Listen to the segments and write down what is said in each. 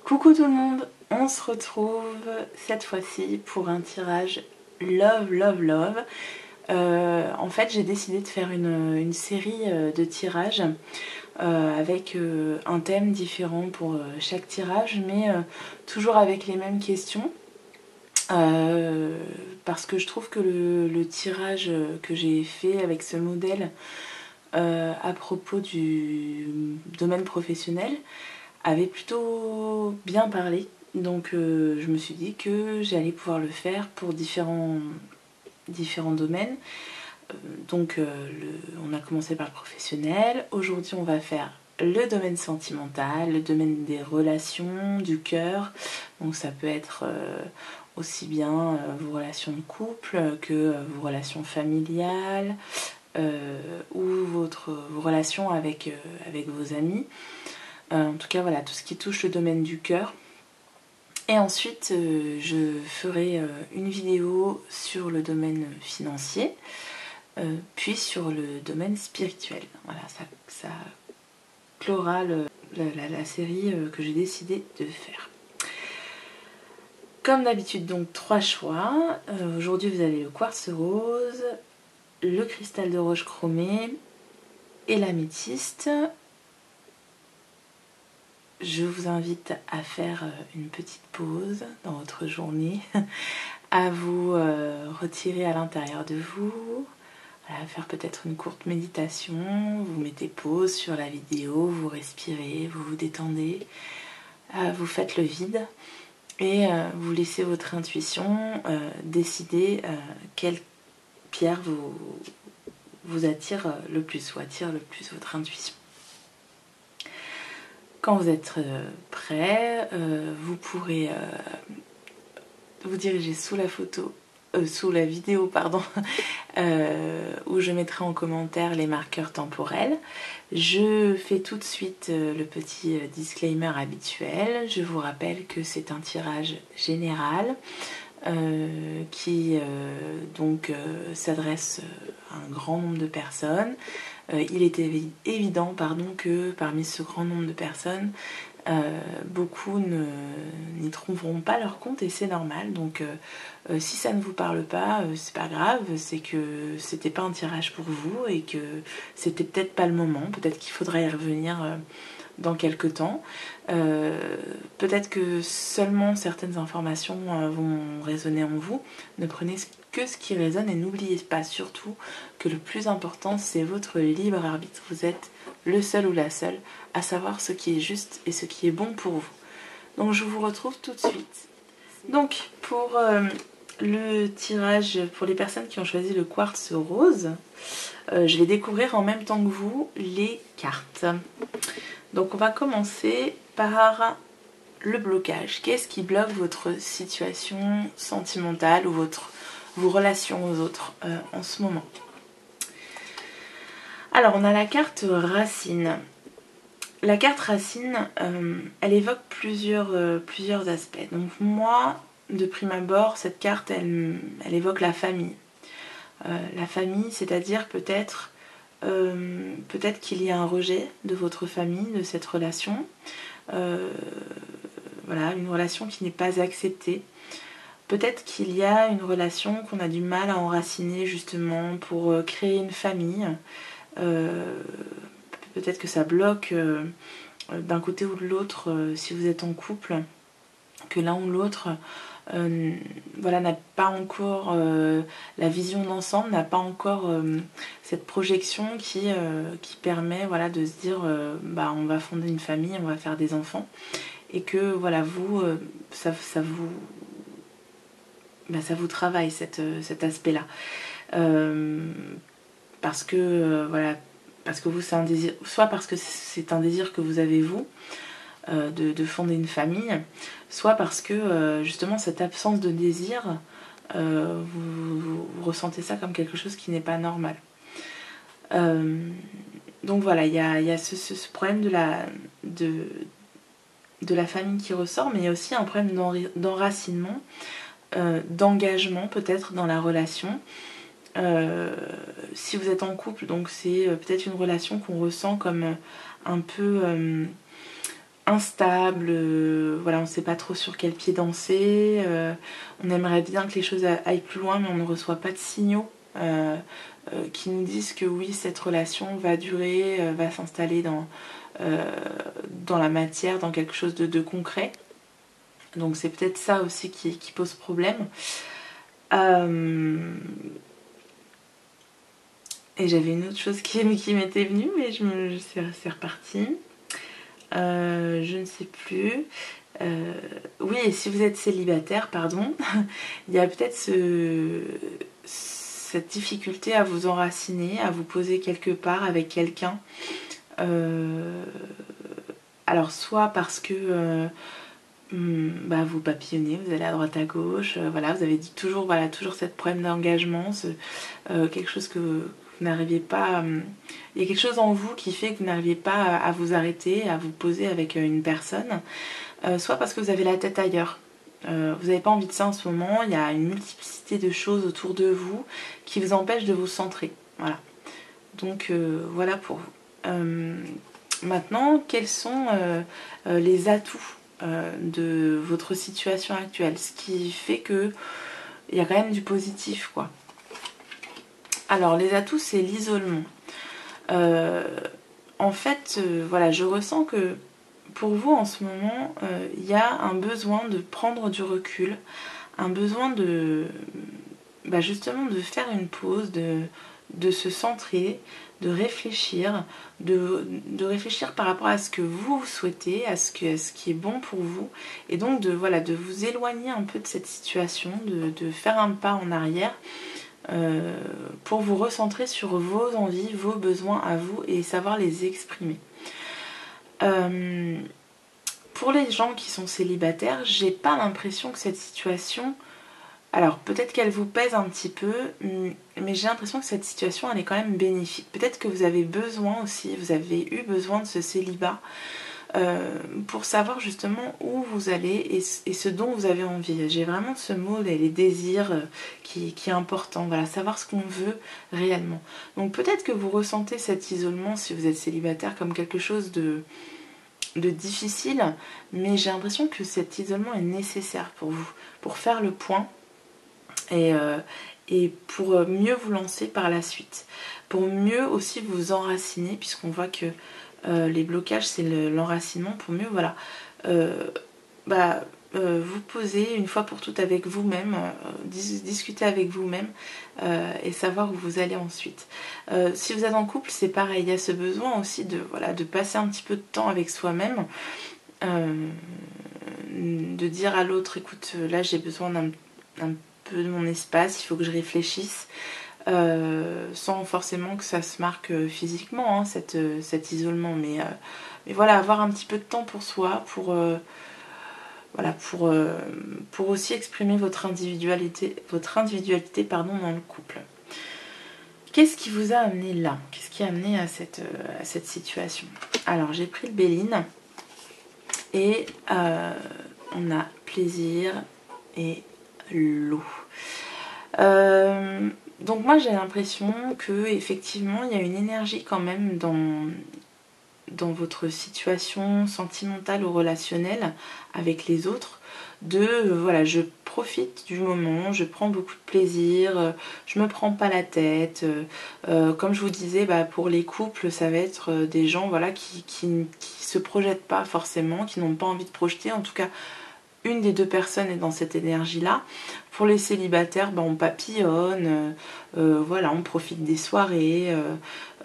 Coucou tout le monde, on se retrouve cette fois-ci pour un tirage Love Love Love. En fait j'ai décidé de faire une série de tirages avec un thème différent pour chaque tirage, mais toujours avec les mêmes questions. Parce que je trouve que le tirage que j'ai fait avec ce modèle à propos du domaine professionnel avait plutôt bien parlé. Donc je me suis dit que j'allais pouvoir le faire pour différents domaines. On a commencé par le professionnel. Aujourd'hui on va faire le domaine sentimental, le domaine des relations, du cœur. Donc ça peut être aussi bien vos relations de couple que vos relations familiales ou vos relations avec vos amis. En tout cas voilà, tout ce qui touche le domaine du cœur. Et ensuite je ferai une vidéo sur le domaine financier, puis sur le domaine spirituel. Voilà, ça clora la série que j'ai décidé de faire. Comme d'habitude, donc 3 choix. Aujourd'hui vous avez le quartz rose, le cristal de roche chromé et l'améthyste. Je vous invite à faire une petite pause dans votre journée, à vous retirer à l'intérieur de vous, à faire peut-être une courte méditation. Vous mettez pause sur la vidéo, vous respirez, vous vous détendez, vous faites le vide et vous laissez votre intuition décider quelle pierre vous attire le plus ou attire le plus votre intuition. Quand vous êtes prêt, vous pourrez vous diriger sous la vidéo, pardon, où je mettrai en commentaire les marqueurs temporels. Je fais tout de suite le petit disclaimer habituel. Je vous rappelle que c'est un tirage général qui s'adresse à un grand nombre de personnes. Il est évident que parmi ce grand nombre de personnes, beaucoup n'y trouveront pas leur compte et c'est normal. Donc si ça ne vous parle pas, c'est pas grave, c'est que c'était pas un tirage pour vous et que c'était peut-être pas le moment, peut-être qu'il faudra y revenir dans quelques temps. Peut-être que seulement certaines informations vont résonner en vous. Ne prenez que ce qui résonne et n'oubliez pas surtout que le plus important c'est votre libre arbitre. Vous êtes le seul ou la seule à savoir ce qui est juste et ce qui est bon pour vous. Donc je vous retrouve tout de suite. Donc pour le tirage, pour les personnes qui ont choisi le quartz rose, je vais découvrir en même temps que vous les cartes. Donc on va commencer par le blocage. Qu'est-ce qui bloque votre situation sentimentale ou vos relations aux autres en ce moment? Alors on a la carte racine. La carte racine, elle évoque plusieurs aspects. Donc moi, de prime abord, cette carte, elle évoque la famille. La famille, c'est-à-dire peut-être qu'il y a un rejet de votre famille, de cette relation. Voilà, une relation qui n'est pas acceptée. Peut-être qu'il y a une relation qu'on a du mal à enraciner justement pour créer une famille. Peut-être que ça bloque d'un côté ou de l'autre si vous êtes en couple, que l'un ou l'autre n'a pas encore la vision d'ensemble, n'a pas encore cette projection qui permet de se dire on va fonder une famille, on va faire des enfants, et que vous ça vous travaille cet aspect-là. Parce que vous c'est un désir, soit parce que c'est un désir que vous avez vous de fonder une famille, soit parce que justement cette absence de désir vous ressentez ça comme quelque chose qui n'est pas normal. Donc voilà, il y a ce problème de la famille qui ressort, mais il y a aussi un problème d'enracinement, d'engagement peut-être dans la relation. Si vous êtes en couple, donc c'est peut-être une relation qu'on ressent comme un peu instable, voilà, on ne sait pas trop sur quel pied danser, on aimerait bien que les choses aillent plus loin, mais on ne reçoit pas de signaux qui nous disent que oui, cette relation va durer, va s'installer dans la matière, dans quelque chose de concret. Donc c'est peut-être ça aussi qui pose problème. Et j'avais une autre chose qui m'était venue, mais c'est reparti. Je ne sais plus. Oui, et si vous êtes célibataire, pardon, il y a peut-être cette difficulté à vous enraciner, à vous poser quelque part avec quelqu'un. Alors soit parce que vous papillonnez, vous allez à droite à gauche, voilà, vous avez dit toujours cette problème d'engagement, quelque chose que vous n'arriviez pas... il y a quelque chose en vous qui fait que vous n'arriviez pas à vous arrêter, à vous poser avec une personne, soit parce que vous avez la tête ailleurs. Vous n'avez pas envie de ça en ce moment, il y a une multiplicité de choses autour de vous qui vous empêchent de vous centrer. Voilà. Donc voilà pour vous. Maintenant, quels sont les atouts de votre situation actuelle, ce qui fait que il y a quand même du positif, quoi. Alors les atouts, c'est l'isolement. En fait, voilà, je ressens que pour vous en ce moment, il y a un besoin de prendre du recul, un besoin de justement de faire une pause, de se centrer, de réfléchir, de réfléchir par rapport à ce que vous souhaitez, à ce qui est bon pour vous, et donc de vous éloigner un peu de cette situation, de faire un pas en arrière pour vous recentrer sur vos envies, vos besoins à vous et savoir les exprimer. Pour les gens qui sont célibataires, j'ai pas l'impression que cette situation... Alors peut-être qu'elle vous pèse un petit peu, mais j'ai l'impression que cette situation elle est quand même bénéfique. Peut-être que vous avez besoin aussi, vous avez eu besoin de ce célibat pour savoir justement où vous allez et ce dont vous avez envie. J'ai vraiment ce mot, les désirs qui est important, voilà, savoir ce qu'on veut réellement. Donc peut-être que vous ressentez cet isolement si vous êtes célibataire comme quelque chose de difficile, mais j'ai l'impression que cet isolement est nécessaire pour vous, pour faire le point. Et pour mieux vous lancer par la suite, pour mieux aussi vous enraciner, puisqu'on voit que les blocages c'est l'enracinement, pour mieux vous poser une fois pour toutes avec vous-même, discuter avec vous-même et savoir où vous allez ensuite. Si vous êtes en couple, c'est pareil, il y a ce besoin aussi de passer un petit peu de temps avec soi-même, de dire à l'autre, écoute, là j'ai besoin d'un peu de mon espace, il faut que je réfléchisse, sans forcément que ça se marque physiquement, hein, cet isolement, mais voilà, avoir un petit peu de temps pour soi, pour aussi exprimer votre individualité dans le couple. Qu'est-ce qui vous a amené là? Qu'est-ce qui a amené à cette situation? Alors j'ai pris le Béline et on a plaisir et l'eau. Donc moi j'ai l'impression que effectivement il y a une énergie quand même dans votre situation sentimentale ou relationnelle avec les autres, je profite du moment, je prends beaucoup de plaisir, je me prends pas la tête, comme je vous disais, pour les couples ça va être des gens qui se projettent pas forcément, qui n'ont pas envie de projeter, en tout cas une des deux personnes est dans cette énergie-là. Pour les célibataires, on papillonne, on profite des soirées.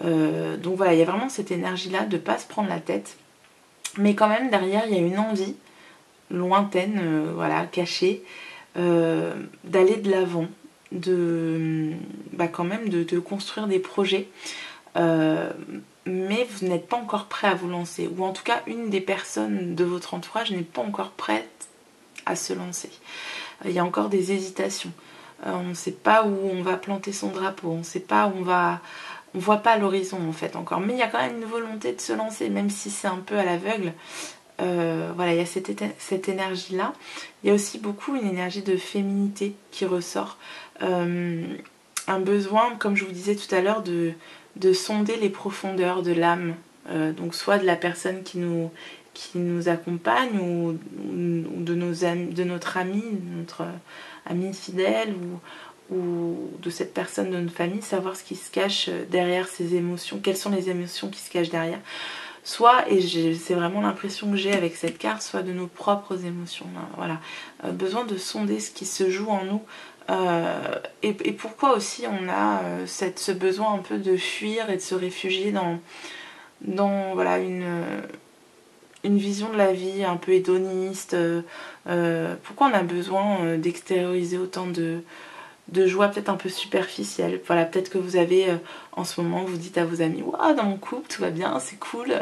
Donc voilà, il y a vraiment cette énergie-là de ne pas se prendre la tête. Mais quand même, derrière, il y a une envie lointaine, cachée, d'aller de l'avant, de construire des projets. Mais vous n'êtes pas encore prêt à vous lancer. Ou en tout cas, une des personnes de votre entourage n'est pas encore prête à se lancer. Il y a encore des hésitations. On ne sait pas où on va planter son drapeau, on ne sait pas où on voit pas l'horizon en fait encore. Mais il y a quand même une volonté de se lancer, même si c'est un peu à l'aveugle. Il y a cette énergie-là. Il y a aussi beaucoup une énergie de féminité qui ressort. Un besoin, comme je vous disais tout à l'heure, de sonder les profondeurs de l'âme. Donc soit de la personne qui nous qui nous accompagne ou de notre ami, notre ami fidèle ou de cette personne de notre famille, savoir ce qui se cache derrière ces émotions, quelles sont les émotions qui se cachent derrière. Soit, et c'est vraiment l'impression que j'ai avec cette carte, soit de nos propres émotions. Voilà. Besoin de sonder ce qui se joue en nous. Et pourquoi aussi on a ce besoin un peu de fuir et de se réfugier dans voilà, une vision de la vie un peu hédoniste. Pourquoi on a besoin d'extérioriser autant de joie peut-être un peu superficielle. Voilà, peut-être que vous avez en ce moment, vous dites à vos amis, waouh, dans mon couple tout va bien, c'est cool,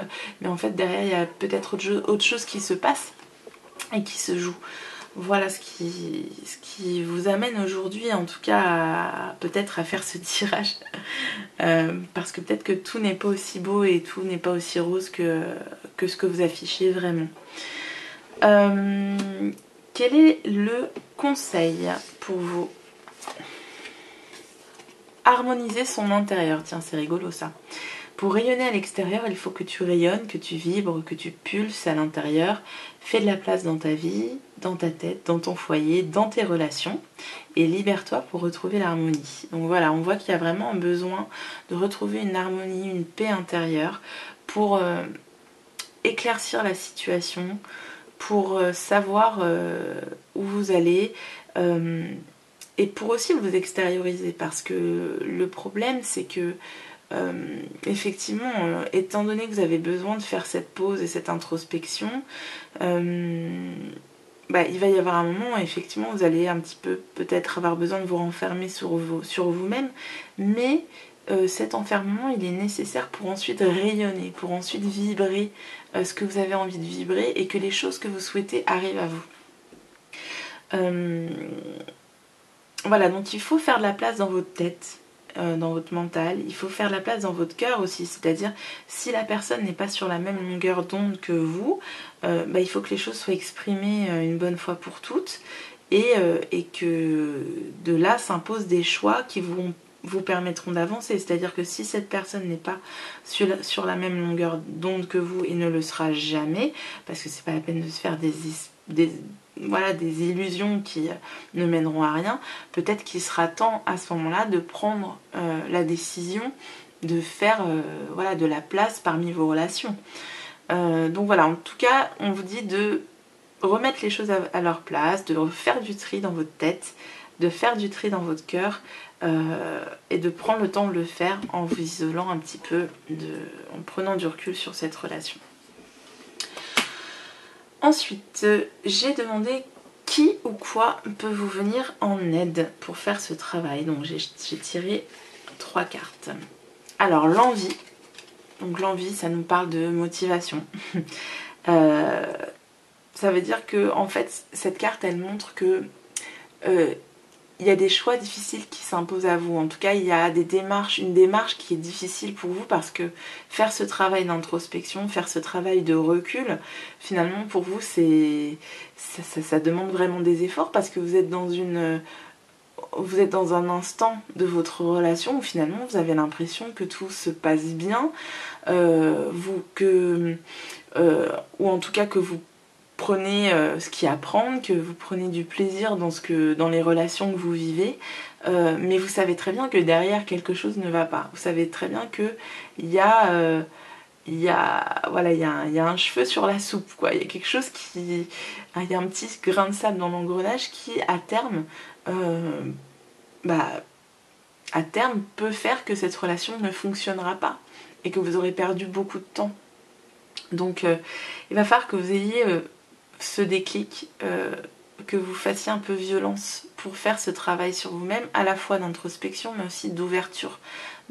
mais en fait derrière il y a peut-être autre chose qui se passe et qui se joue. Voilà ce qui vous amène aujourd'hui en tout cas peut-être à faire ce tirage, parce que peut-être que tout n'est pas aussi beau et tout n'est pas aussi rose que ce que vous affichez vraiment. Quel est le conseil pour vous? Harmoniser son intérieur, tiens c'est rigolo ça. Pour rayonner à l'extérieur, il faut que tu rayonnes, que tu vibres, que tu pulses à l'intérieur. Fais de la place dans ta vie, dans ta tête, dans ton foyer, dans tes relations et libère-toi pour retrouver l'harmonie. Donc voilà, on voit qu'il y a vraiment un besoin de retrouver une harmonie, une paix intérieure pour éclaircir la situation, pour savoir où vous allez et pour aussi vous extérioriser, parce que le problème c'est que effectivement, étant donné que vous avez besoin de faire cette pause et cette introspection, il va y avoir un moment où effectivement vous allez un petit peu peut-être avoir besoin de vous renfermer sur vous-même, mais cet enfermement il est nécessaire pour ensuite rayonner, pour ensuite vibrer ce que vous avez envie de vibrer et que les choses que vous souhaitez arrivent à vous. Voilà, donc il faut faire de la place dans votre tête, dans votre mental, il faut faire de la place dans votre cœur aussi, c'est-à-dire si la personne n'est pas sur la même longueur d'onde que vous, il faut que les choses soient exprimées une bonne fois pour toutes et que de là s'imposent des choix qui vous permettront d'avancer, c'est-à-dire que si cette personne n'est pas sur la même longueur d'onde que vous et ne le sera jamais, parce que c'est pas la peine de se faire des illusions qui ne mèneront à rien, peut-être qu'il sera temps à ce moment-là de prendre la décision de faire de la place parmi vos relations. Donc voilà, en tout cas, on vous dit de remettre les choses à leur place, de faire du tri dans votre tête, de faire du tri dans votre cœur et de prendre le temps de le faire en vous isolant un petit peu, en prenant du recul sur cette relation. Ensuite, j'ai demandé qui ou quoi peut vous venir en aide pour faire ce travail. Donc j'ai tiré 3 cartes. Alors l'envie. Donc l'envie, ça nous parle de motivation. Ça veut dire que en fait, cette carte, elle montre que il y a des choix difficiles qui s'imposent à vous. En tout cas, il y a une démarche qui est difficile pour vous parce que faire ce travail d'introspection, faire ce travail de recul, finalement pour vous, ça demande vraiment des efforts parce que vous êtes dans un instant de votre relation où finalement vous avez l'impression que tout se passe bien, ou en tout cas que vous prenez ce qu'il y a à prendre, que vous prenez du plaisir dans les relations que vous vivez, mais vous savez très bien que derrière quelque chose ne va pas. Vous savez très bien que il y a un cheveu sur la soupe, quoi. Il y a quelque chose il y a un petit grain de sable dans l'engrenage qui à terme peut faire que cette relation ne fonctionnera pas et que vous aurez perdu beaucoup de temps. Donc il va falloir que vous ayez ce déclic, que vous fassiez un peu violence pour faire ce travail sur vous-même, à la fois d'introspection mais aussi d'ouverture,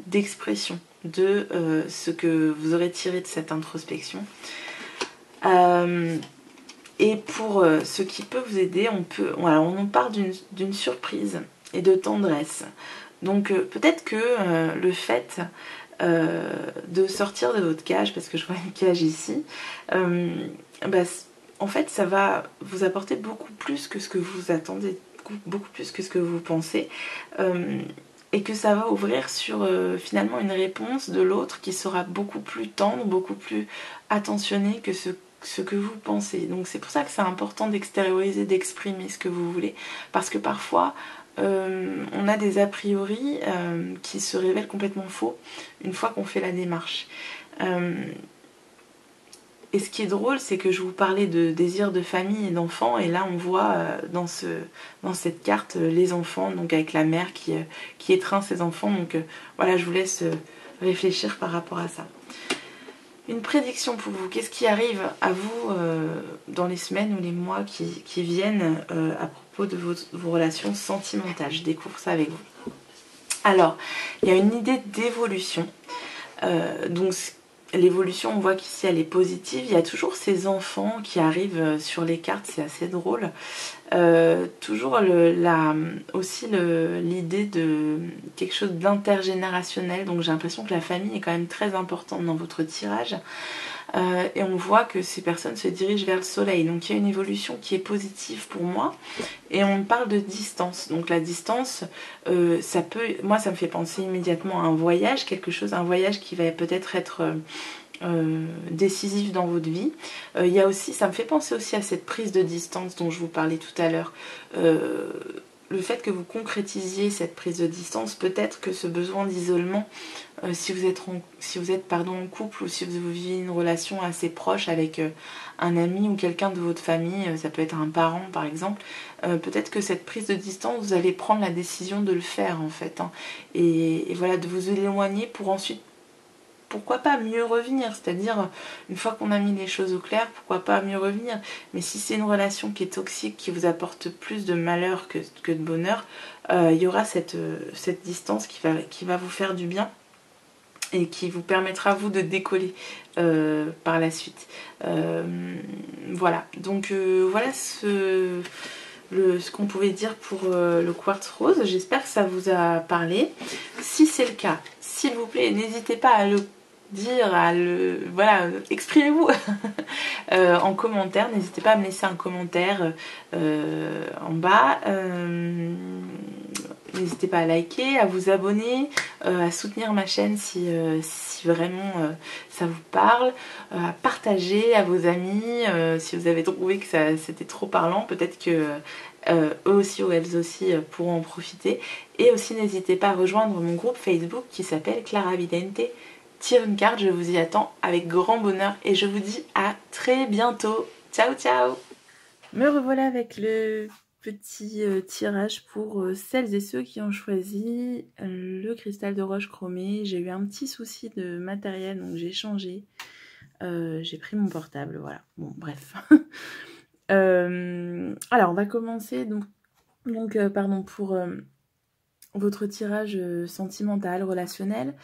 d'expression de ce que vous aurez tiré de cette introspection. Et pour ce qui peut vous aider, on nous parle d'une surprise et de tendresse. Donc peut-être que le fait de sortir de votre cage, parce que je vois une cage ici, en fait ça va vous apporter beaucoup plus que ce que vous attendez, beaucoup plus que ce que vous pensez, et que ça va ouvrir sur finalement une réponse de l'autre qui sera beaucoup plus tendre, beaucoup plus attentionnée que ce ce que vous pensez. Donc c'est pour ça que c'est important d'extérioriser, d'exprimer ce que vous voulez, parce que parfois on a des a priori qui se révèlent complètement faux une fois qu'on fait la démarche. Et ce qui est drôle, c'est que je vous parlais de désir de famille et d'enfants, et là on voit dans cette carte les enfants, donc avec la mère qui étreint ses enfants. Donc voilà, je vous laisse réfléchir par rapport à ça. Une prédiction pour vous, qu'est-ce qui arrive à vous dans les semaines ou les mois qui viennent à propos de vos relations sentimentales? Je découvre ça avec vous. Alors, il y a une idée d'évolution. Donc l'évolution, on voit qu'ici elle est positive. Il y a toujours ces enfants qui arrivent sur les cartes, c'est assez drôle. Toujours aussi l'idée de quelque chose d'intergénérationnel. Donc j'ai l'impression que la famille est quand même très importante dans votre tirage. Et on voit que ces personnes se dirigent vers le soleil. Donc il y a une évolution qui est positive pour moi. Et on parle de distance. Donc la distance, moi ça me fait penser immédiatement à un voyage, un voyage qui va peut-être être décisif dans votre vie. Il y a aussi, ça me fait penser aussi à cette prise de distance dont je vous parlais tout à l'heure. Le fait que vous concrétisiez cette prise de distance, peut-être que ce besoin d'isolement, si vous êtes en couple, ou si vous vivez une relation assez proche avec un ami ou quelqu'un de votre famille, ça peut être un parent par exemple, peut-être que cette prise de distance, vous allez prendre la décision de le faire en fait, hein, et voilà, de vous éloigner pour ensuite, pourquoi pas mieux revenir, c'est-à-dire une fois qu'on a mis les choses au clair, pourquoi pas mieux revenir. Mais si c'est une relation qui est toxique, qui vous apporte plus de malheur que de bonheur, il y aura cette distance qui va vous faire du bien et qui vous permettra vous de décoller par la suite. Voilà, donc voilà ce qu'on pouvait dire pour le quartz rose. J'espère que ça vous a parlé. Si c'est le cas, s'il vous plaît, n'hésitez pas à le dire, voilà, exprimez-vous en commentaire. N'hésitez pas à me laisser un commentaire en bas. N'hésitez pas à liker, à vous abonner, à soutenir ma chaîne si vraiment ça vous parle, à partager à vos amis si vous avez trouvé que c'était trop parlant. Peut-être que eux aussi ou elles aussi pourront en profiter. Et aussi n'hésitez pas à rejoindre mon groupe Facebook qui s'appelle Clara Vidente. Tire une carte, je vous y attends avec grand bonheur et je vous dis à très bientôt. Ciao ciao. Me revoilà avec le petit tirage pour celles et ceux qui ont choisi le cristal de roche chromé. J'ai eu un petit souci de matériel, donc j'ai changé. J'ai pris mon portable, voilà. Bon, bref. Alors, on va commencer donc pardon, pour votre tirage sentimental, relationnel.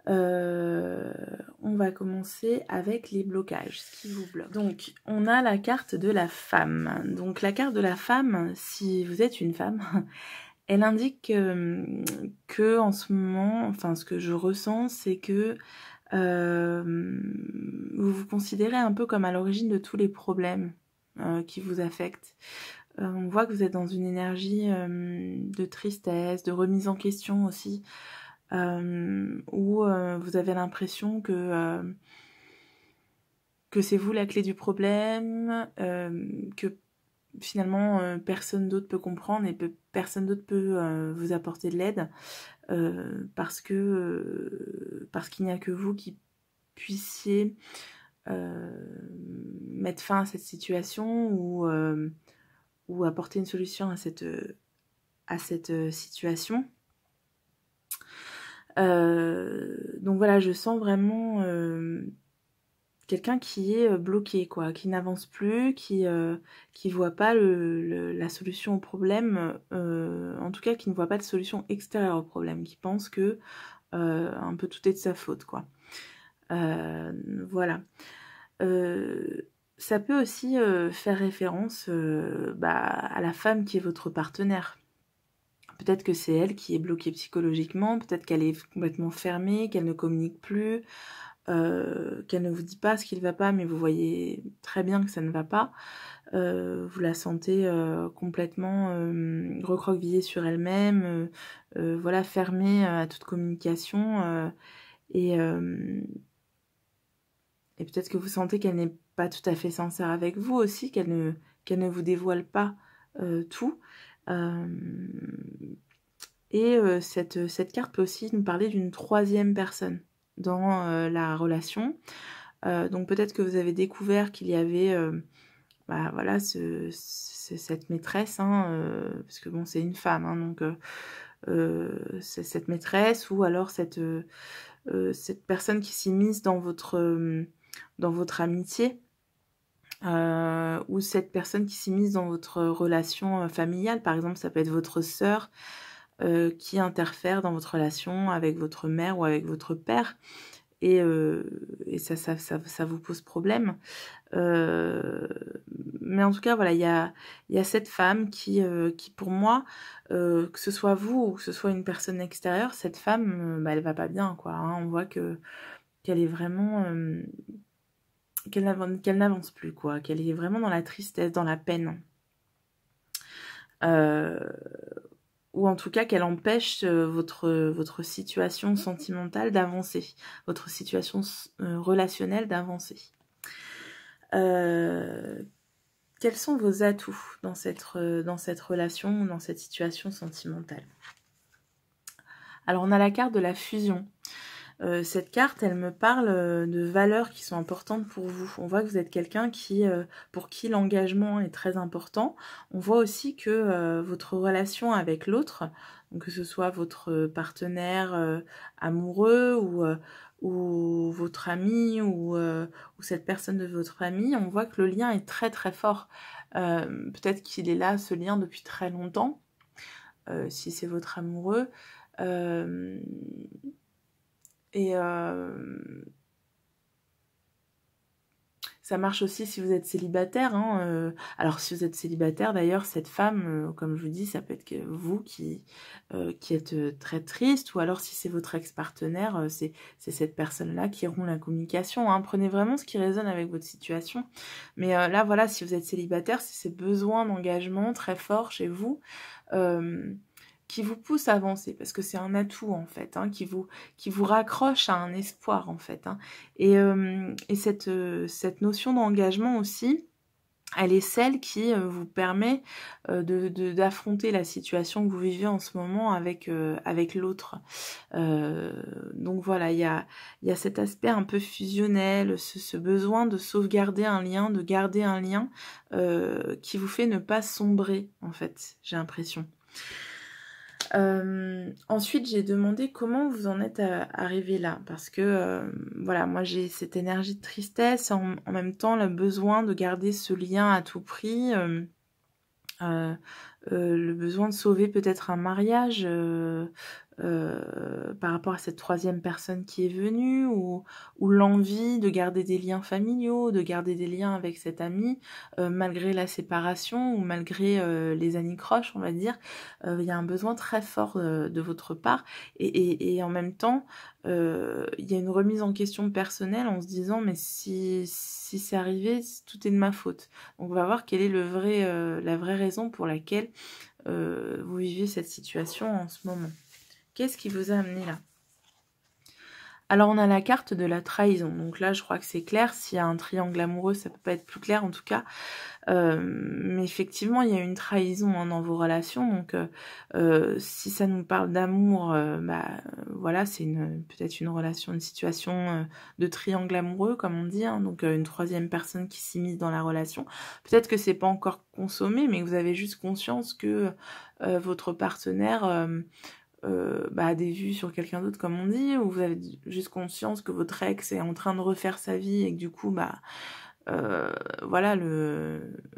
On va commencer avec les blocages, ce qui vous bloque. Donc, on a la carte de la femme. Donc, la carte de la femme, si vous êtes une femme, elle indique que en ce moment, enfin, ce que je ressens, c'est que vous vous considérez un peu comme à l'origine de tous les problèmes qui vous affectent. On voit que vous êtes dans une énergie de tristesse, de remise en question aussi, où vous avez l'impression que c'est vous la clé du problème, que finalement personne d'autre peut comprendre et personne d'autre peut vous apporter de l'aide, parce qu'il n'y a que vous qui puissiez mettre fin à cette situation ou apporter une solution à cette situation. Donc voilà, je sens vraiment quelqu'un qui est bloqué, quoi, qui n'avance plus, qui voit pas la solution au problème, en tout cas qui ne voit pas de solution extérieure au problème, qui pense que un peu tout est de sa faute, quoi. Voilà. Ça peut aussi faire référence à la femme qui est votre partenaire. Peut-être que c'est elle qui est bloquée psychologiquement, peut-être qu'elle est complètement fermée, qu'elle ne communique plus, qu'elle ne vous dit pas ce qui ne va pas, mais vous voyez très bien que ça ne va pas. Vous la sentez complètement recroquevillée sur elle-même, voilà, fermée à toute communication, et peut-être que vous sentez qu'elle n'est pas tout à fait sincère avec vous aussi, qu'elle ne vous dévoile pas tout. Cette carte peut aussi nous parler d'une troisième personne dans la relation. Donc peut-être que vous avez découvert qu'il y avait voilà, cette maîtresse, hein, parce que bon, c'est une femme, hein, donc c'est cette maîtresse, ou alors cette personne qui s'immisce dans votre amitié, ou cette personne qui s'immisce dans votre relation familiale. Par exemple, ça peut être votre sœur qui interfère dans votre relation avec votre mère ou avec votre père, et ça vous pose problème. Mais en tout cas, voilà, il y a cette femme qui pour moi, que ce soit vous ou que ce soit une personne extérieure, cette femme, elle va pas bien, quoi, hein. On voit qu'elle est vraiment... qu'elle n'avance plus, quoi, qu'elle est vraiment dans la tristesse, dans la peine. Ou en tout cas qu'elle empêche votre situation sentimentale d'avancer, votre situation relationnelle d'avancer. Quels sont vos atouts dans cette relation, dans cette situation sentimentale? Alors on a la carte de la fusion. Cette carte, elle me parle de valeurs qui sont importantes pour vous. On voit que vous êtes quelqu'un pour qui l'engagement est très important. On voit aussi que votre relation avec l'autre, donc que ce soit votre partenaire amoureux ou votre ami ou cette personne de votre famille, on voit que le lien est très très fort. Peut-être qu'il est là, ce lien, depuis très longtemps, si c'est votre amoureux. Ça marche aussi si vous êtes célibataire, hein. Alors si vous êtes célibataire, d'ailleurs, cette femme, comme je vous dis, ça peut être que vous qui êtes très triste, ou alors si c'est votre ex-partenaire, c'est cette personne-là qui rompt la communication, hein. Prenez vraiment ce qui résonne avec votre situation. Mais là, voilà, si vous êtes célibataire, c'est ces besoins d'engagement très forts chez vous, qui vous pousse à avancer, parce que c'est un atout, en fait, hein, qui vous raccroche à un espoir, en fait, hein. Et cette notion d'engagement aussi, elle est celle qui vous permet d'affronter la situation que vous vivez en ce moment avec l'autre. Donc voilà, il y a cet aspect un peu fusionnel, ce besoin de sauvegarder un lien, de garder un lien, qui vous fait ne pas sombrer, en fait, j'ai l'impression. Ensuite, j'ai demandé comment vous en êtes arrivé là, parce que voilà, moi j'ai cette énergie de tristesse, en même temps le besoin de garder ce lien à tout prix, le besoin de sauver peut-être un mariage par rapport à cette troisième personne qui est venue, ou l'envie de garder des liens familiaux, de garder des liens avec cet ami, malgré la séparation, ou malgré les anicroches, on va dire. Il y a un besoin très fort de votre part, et en même temps, il y a une remise en question personnelle en se disant, mais si c'est arrivé, tout est de ma faute. Donc on va voir quelle est la vraie raison pour laquelle vous vivez cette situation en ce moment. Qu'est-ce qui vous a amené là? Alors on a la carte de la trahison. Donc là je crois que c'est clair. S'il y a un triangle amoureux, ça peut pas être plus clair en tout cas. Mais effectivement il y a une trahison, hein, dans vos relations. Donc si ça nous parle d'amour, voilà, c'est peut-être une relation, une situation de triangle amoureux comme on dit, hein. Donc une troisième personne qui s'immisce dans la relation. Peut-être que c'est pas encore consommé, mais que vous avez juste conscience que votre partenaire a des vues sur quelqu'un d'autre, comme on dit, ou vous avez juste conscience que votre ex est en train de refaire sa vie, et que du coup voilà,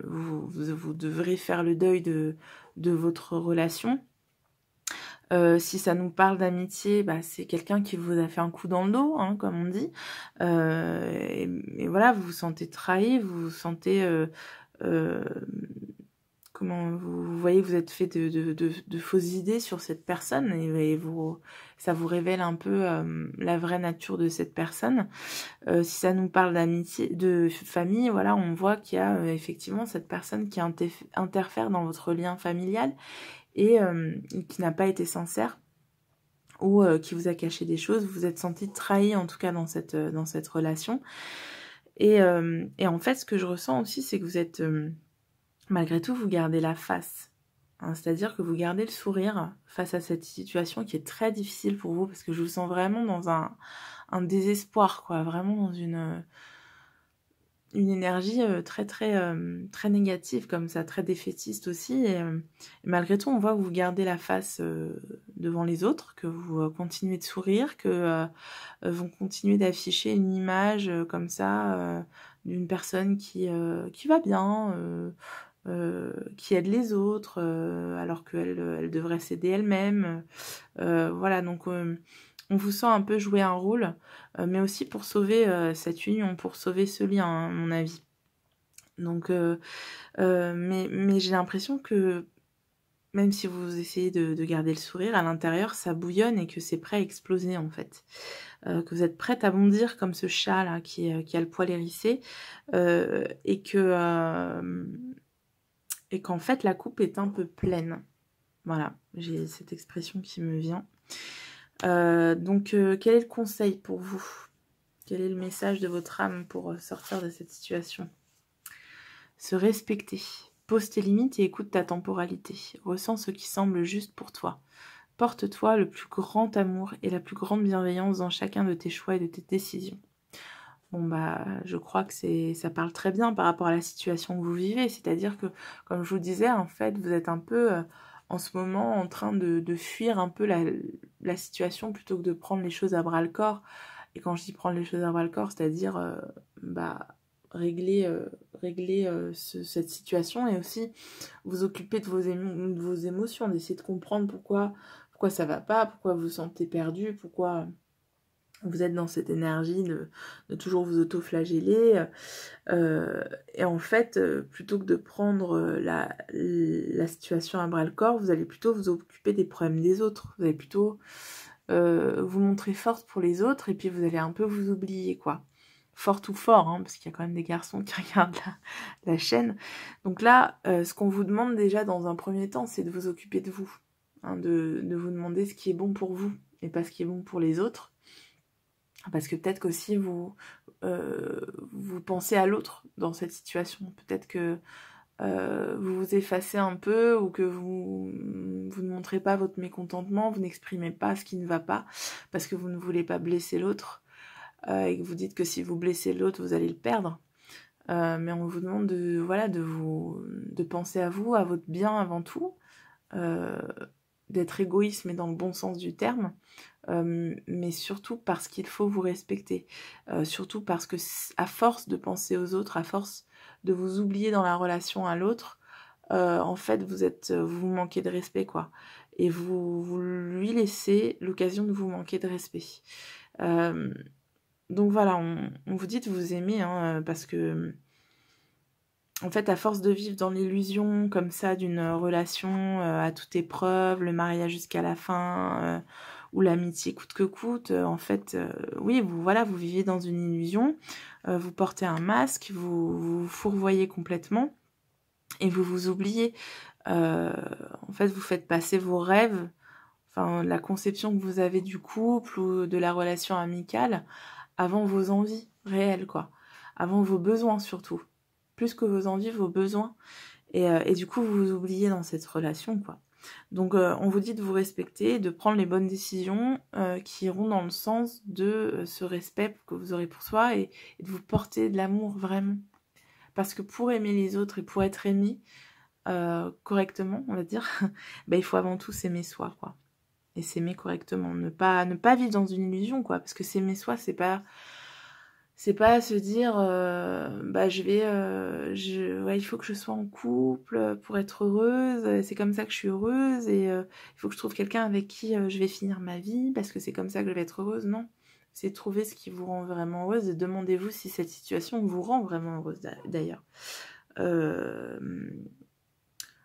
vous devrez faire le deuil de votre relation. Si ça nous parle d'amitié, c'est quelqu'un qui vous a fait un coup dans le dos, hein, comme on dit, et voilà, vous vous sentez trahi, vous vous sentez comment vous voyez que vous êtes fait de fausses idées sur cette personne, et ça vous révèle un peu la vraie nature de cette personne. Si ça nous parle d'amitié, de famille, voilà, on voit qu'il y a effectivement cette personne qui interfère dans votre lien familial, et qui n'a pas été sincère, ou qui vous a caché des choses. Vous vous êtes senti trahi en tout cas dans cette relation. Et en fait, ce que je ressens aussi, c'est que vous êtes, malgré tout, vous gardez la face. Hein, c'est-à-dire que vous gardez le sourire face à cette situation qui est très difficile pour vous, parce que je vous sens vraiment dans un désespoir, quoi, vraiment dans une énergie très négative comme ça, très défaitiste aussi. Et malgré tout, on voit que vous gardez la face devant les autres, que vous continuez de sourire, que vont continuer d'afficher une image comme ça d'une personne qui va bien, qui aide les autres, alors qu'elle devrait s'aider elle-même. Voilà, donc on vous sent un peu jouer un rôle, mais aussi pour sauver cette union, pour sauver ce lien, hein, à mon avis. Donc, mais j'ai l'impression que même si vous essayez de garder le sourire, à l'intérieur, ça bouillonne et que c'est prêt à exploser, en fait. Que vous êtes prête à bondir comme ce chat, là, qui a le poil hérissé, et qu'en fait, la coupe est un peu pleine. Voilà, j'ai cette expression qui me vient. Donc, quel est le conseil pour vous? Quel est le message de votre âme pour sortir de cette situation? Se respecter. Pose tes limites et écoute ta temporalité. Ressens ce qui semble juste pour toi. Porte-toi le plus grand amour et la plus grande bienveillance dans chacun de tes choix et de tes décisions. Bon bah, je crois que ça parle très bien par rapport à la situation que vous vivez. C'est-à-dire que, comme je vous disais, en fait, vous êtes un peu en ce moment en train de fuir un peu la situation plutôt que de prendre les choses à bras-le-corps. Et quand je dis prendre les choses à bras-le-corps, c'est-à-dire régler cette situation et aussi vous occuper de vos émotions, d'essayer de comprendre pourquoi ça va pas, pourquoi vous vous sentez perdu, pourquoi vous êtes dans cette énergie de toujours vous auto-flageller. Et en fait, plutôt que de prendre la situation à bras-le-corps, vous allez plutôt vous occuper des problèmes des autres. Vous allez plutôt vous montrer forte pour les autres et puis vous allez un peu vous oublier, quoi. Forte ou fort, hein, parce qu'il y a quand même des garçons qui regardent la chaîne. Donc là, ce qu'on vous demande déjà dans un premier temps, c'est de vous occuper de vous. Hein, de vous demander ce qui est bon pour vous et pas ce qui est bon pour les autres. Parce que peut-être qu'aussi vous pensez à l'autre dans cette situation. Peut-être que vous vous effacez un peu ou que vous ne montrez pas votre mécontentement, vous n'exprimez pas ce qui ne va pas parce que vous ne voulez pas blesser l'autre et que vous dites que si vous blessez l'autre, vous allez le perdre. Mais on vous demande de penser à vous, à votre bien avant tout, d'être égoïste mais dans le bon sens du terme. Mais surtout parce qu'il faut vous respecter, surtout parce que à force de penser aux autres, à force de vous oublier dans la relation à l'autre, en fait vous manquez de respect, quoi, et vous lui laissez l'occasion de vous manquer de respect. Donc voilà, on vous dit de vous aimer, hein, parce que en fait, à force de vivre dans l'illusion comme ça d'une relation à toute épreuve, le mariage jusqu'à la fin, ou l'amitié coûte que coûte, en fait, oui, vous vivez dans une illusion, vous portez un masque, vous fourvoyez complètement et vous vous oubliez. En fait, vous faites passer vos rêves, enfin la conception que vous avez du couple ou de la relation amicale avant vos envies réelles, quoi, avant vos besoins surtout. Plus que vos envies, vos besoins. Et du coup, vous vous oubliez dans cette relation, quoi. Donc, on vous dit de vous respecter, de prendre les bonnes décisions qui iront dans le sens de ce respect que vous aurez pour soi et de vous porter de l'amour, vraiment. Parce que pour aimer les autres et pour être aimé correctement, on va dire, il faut avant tout s'aimer soi, quoi. Et s'aimer correctement. Ne pas vivre dans une illusion, quoi. Parce que s'aimer soi, c'est pas se dire il faut que je sois en couple pour être heureuse, c'est comme ça que je suis heureuse et il faut que je trouve quelqu'un avec qui je vais finir ma vie parce que c'est comme ça que je vais être heureuse. Non, c'est de trouver ce qui vous rend vraiment heureuse et demandez-vous si cette situation vous rend vraiment heureuse, d'ailleurs.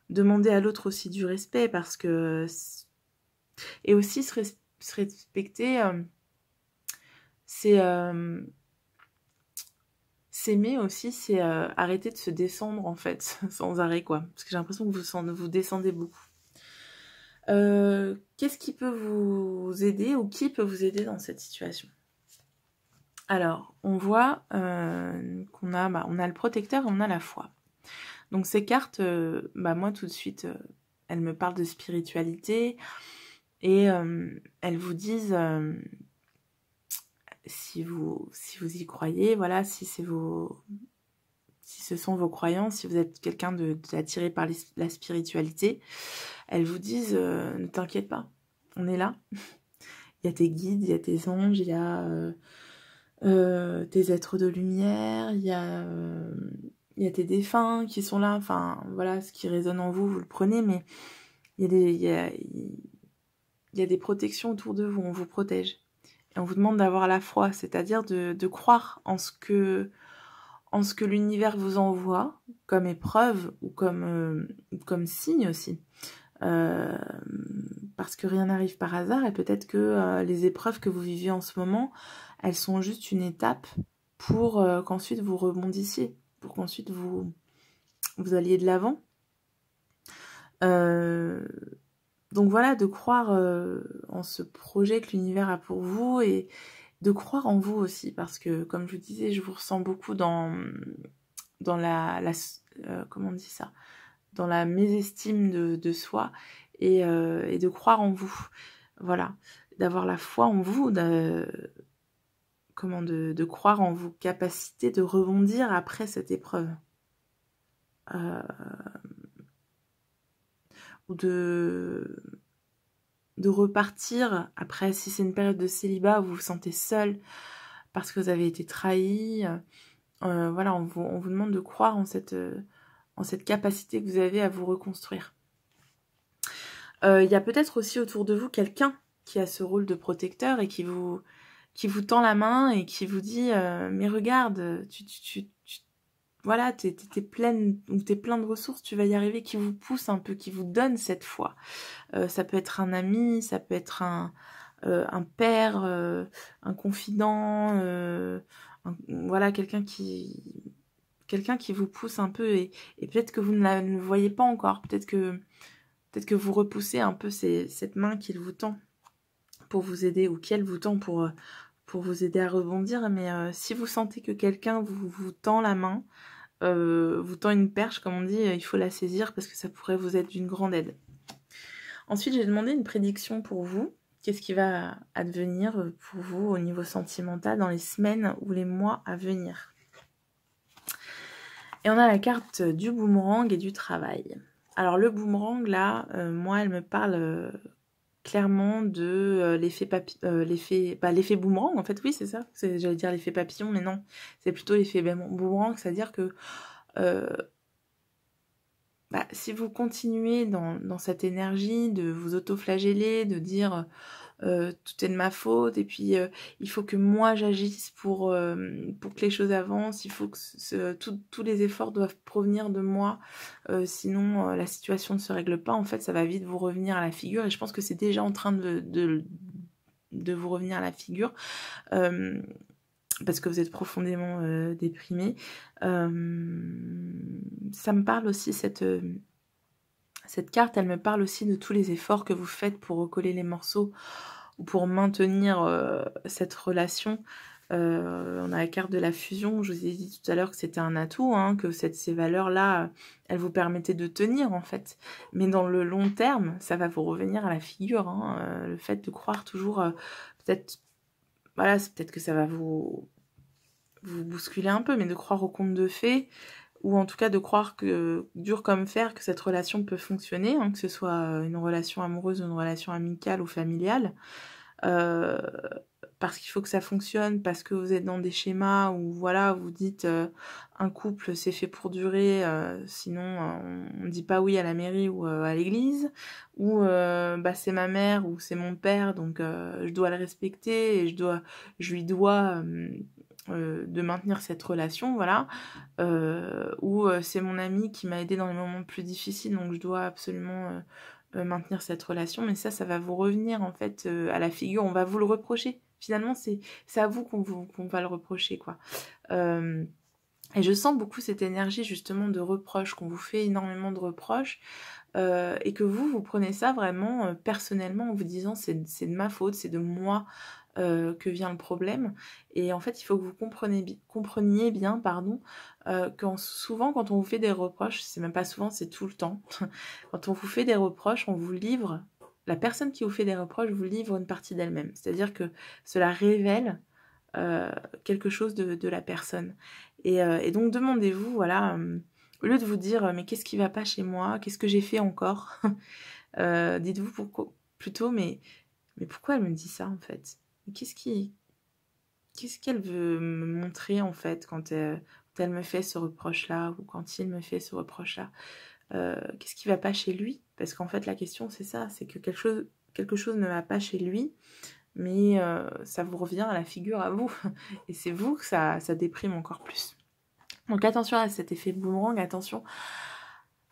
Demandez à l'autre aussi du respect parce que et aussi se respecter, c'est s'aimer aussi, c'est arrêter de se descendre, en fait, sans arrêt, quoi. Parce que j'ai l'impression que vous descendez beaucoup. Qu'est-ce qui peut vous aider ou qui peut vous aider dans cette situation? Alors, on voit qu'on a, on a le protecteur et on a la foi. Donc ces cartes, moi tout de suite, elles me parlent de spiritualité et elles vous disent si vous y croyez, voilà, si ce sont vos croyances, si vous êtes quelqu'un d'attiré par la spiritualité, elles vous disent ne t'inquiète pas, on est là. Il y a tes guides, il y a tes anges, il y a tes êtres de lumière, il y a tes défunts qui sont là, enfin voilà, ce qui résonne en vous, vous le prenez, mais il y a des protections autour de vous, on vous protège. Et on vous demande d'avoir la foi, c'est-à-dire de croire en ce que l'univers vous envoie comme épreuve ou comme signe aussi. Parce que rien n'arrive par hasard et peut-être que les épreuves que vous vivez en ce moment, elles sont juste une étape pour qu'ensuite vous rebondissiez, pour qu'ensuite vous alliez de l'avant. Donc voilà, de croire en ce projet que l'univers a pour vous et de croire en vous aussi, parce que comme je vous disais, je vous ressens beaucoup dans comment on dit ça, dans la mésestime de soi et de croire en vous, voilà, d'avoir la foi en vous, de croire en vos capacités de rebondir après cette épreuve, ou de repartir après, si c'est une période de célibat où vous vous sentez seul parce que vous avez été trahi, voilà, on vous demande de croire en cette capacité que vous avez à vous reconstruire. Il y a peut-être aussi autour de vous quelqu'un qui a ce rôle de protecteur et qui vous tend la main et qui vous dit mais regarde, voilà, t'es plein de ressources, tu vas y arriver, qui vous pousse un peu, qui vous donne cette foi. Ça peut être un ami, ça peut être un père, un confident, voilà, quelqu'un qui vous pousse un peu et peut-être que vous ne le voyez pas encore, peut-être que vous repoussez un peu cette main qu'il vous tend pour vous aider, ou qu'elle vous tend pour vous aider à rebondir, mais si vous sentez que quelqu'un vous tend la main, vous tend une perche, comme on dit, il faut la saisir parce que ça pourrait vous être d'une grande aide. Ensuite, j'ai demandé une prédiction pour vous. Qu'est-ce qui va advenir pour vous au niveau sentimental dans les semaines ou les mois à venir? Et on a la carte du boomerang et du travail. Alors le boomerang, là, moi, elle me parle clairement de l'effet boomerang, en fait, oui, c'est ça. J'allais dire l'effet papillon, mais non, c'est plutôt l'effet boomerang, c'est-à-dire que si vous continuez dans cette énergie de vous auto-flageller, de dire tout est de ma faute, et puis il faut que moi j'agisse pour que les choses avancent, il faut que tous les efforts doivent provenir de moi, sinon la situation ne se règle pas, en fait ça va vite vous revenir à la figure, et je pense que c'est déjà en train de vous revenir à la figure, parce que vous êtes profondément déprimé. Ça me parle aussi, cette carte, elle me parle aussi de tous les efforts que vous faites pour recoller les morceaux ou pour maintenir cette relation. On a la carte de la fusion, je vous ai dit tout à l'heure que c'était un atout, hein, que ces valeurs-là, elles vous permettaient de tenir en fait. Mais dans le long terme, ça va vous revenir à la figure, hein, le fait de croire toujours, peut-être, voilà, c'est peut-être que ça va vous bousculer un peu, mais de croire au conte de fées, ou en tout cas de croire que, dur comme fer, que cette relation peut fonctionner, hein, que ce soit une relation amoureuse, une relation amicale ou familiale, parce qu'il faut que ça fonctionne, parce que vous êtes dans des schémas où voilà, vous dites un couple c'est fait pour durer, sinon on ne dit pas oui à la mairie ou à l'église, ou c'est ma mère ou c'est mon père, donc je dois le respecter et je lui dois de maintenir cette relation, voilà, ou c'est mon ami qui m'a aidé dans les moments plus difficiles, donc je dois absolument maintenir cette relation, mais ça va vous revenir en fait à la figure, on va vous le reprocher, finalement c'est à vous qu'on va le reprocher, quoi. Et je sens beaucoup cette énergie justement de reproche, qu'on vous fait énormément de reproches, et que vous prenez ça vraiment personnellement en vous disant c'est de ma faute, c'est de moi, que vient le problème. Et en fait, il faut que vous compreniez bien, souvent quand on vous fait des reproches, c'est même pas souvent, c'est tout le temps, quand on vous fait des reproches, on vous livre, la personne qui vous fait des reproches vous livre une partie d'elle-même. C'est-à-dire que cela révèle quelque chose de la personne. Et donc demandez-vous, voilà, au lieu de vous dire mais qu'est-ce qui va pas chez moi, qu'est-ce que j'ai fait encore, dites-vous plutôt mais pourquoi elle me dit ça en fait? Qu'est-ce qu'elle veut me montrer en fait quand elle me fait ce reproche-là ou quand il me fait ce reproche-là? Qu'est-ce qui va pas chez lui? Parce qu'en fait la question c'est ça, c'est que quelque chose ne va pas chez lui, mais ça vous revient à la figure à vous. Et c'est vous que ça déprime encore plus. Donc attention à cet effet boomerang, attention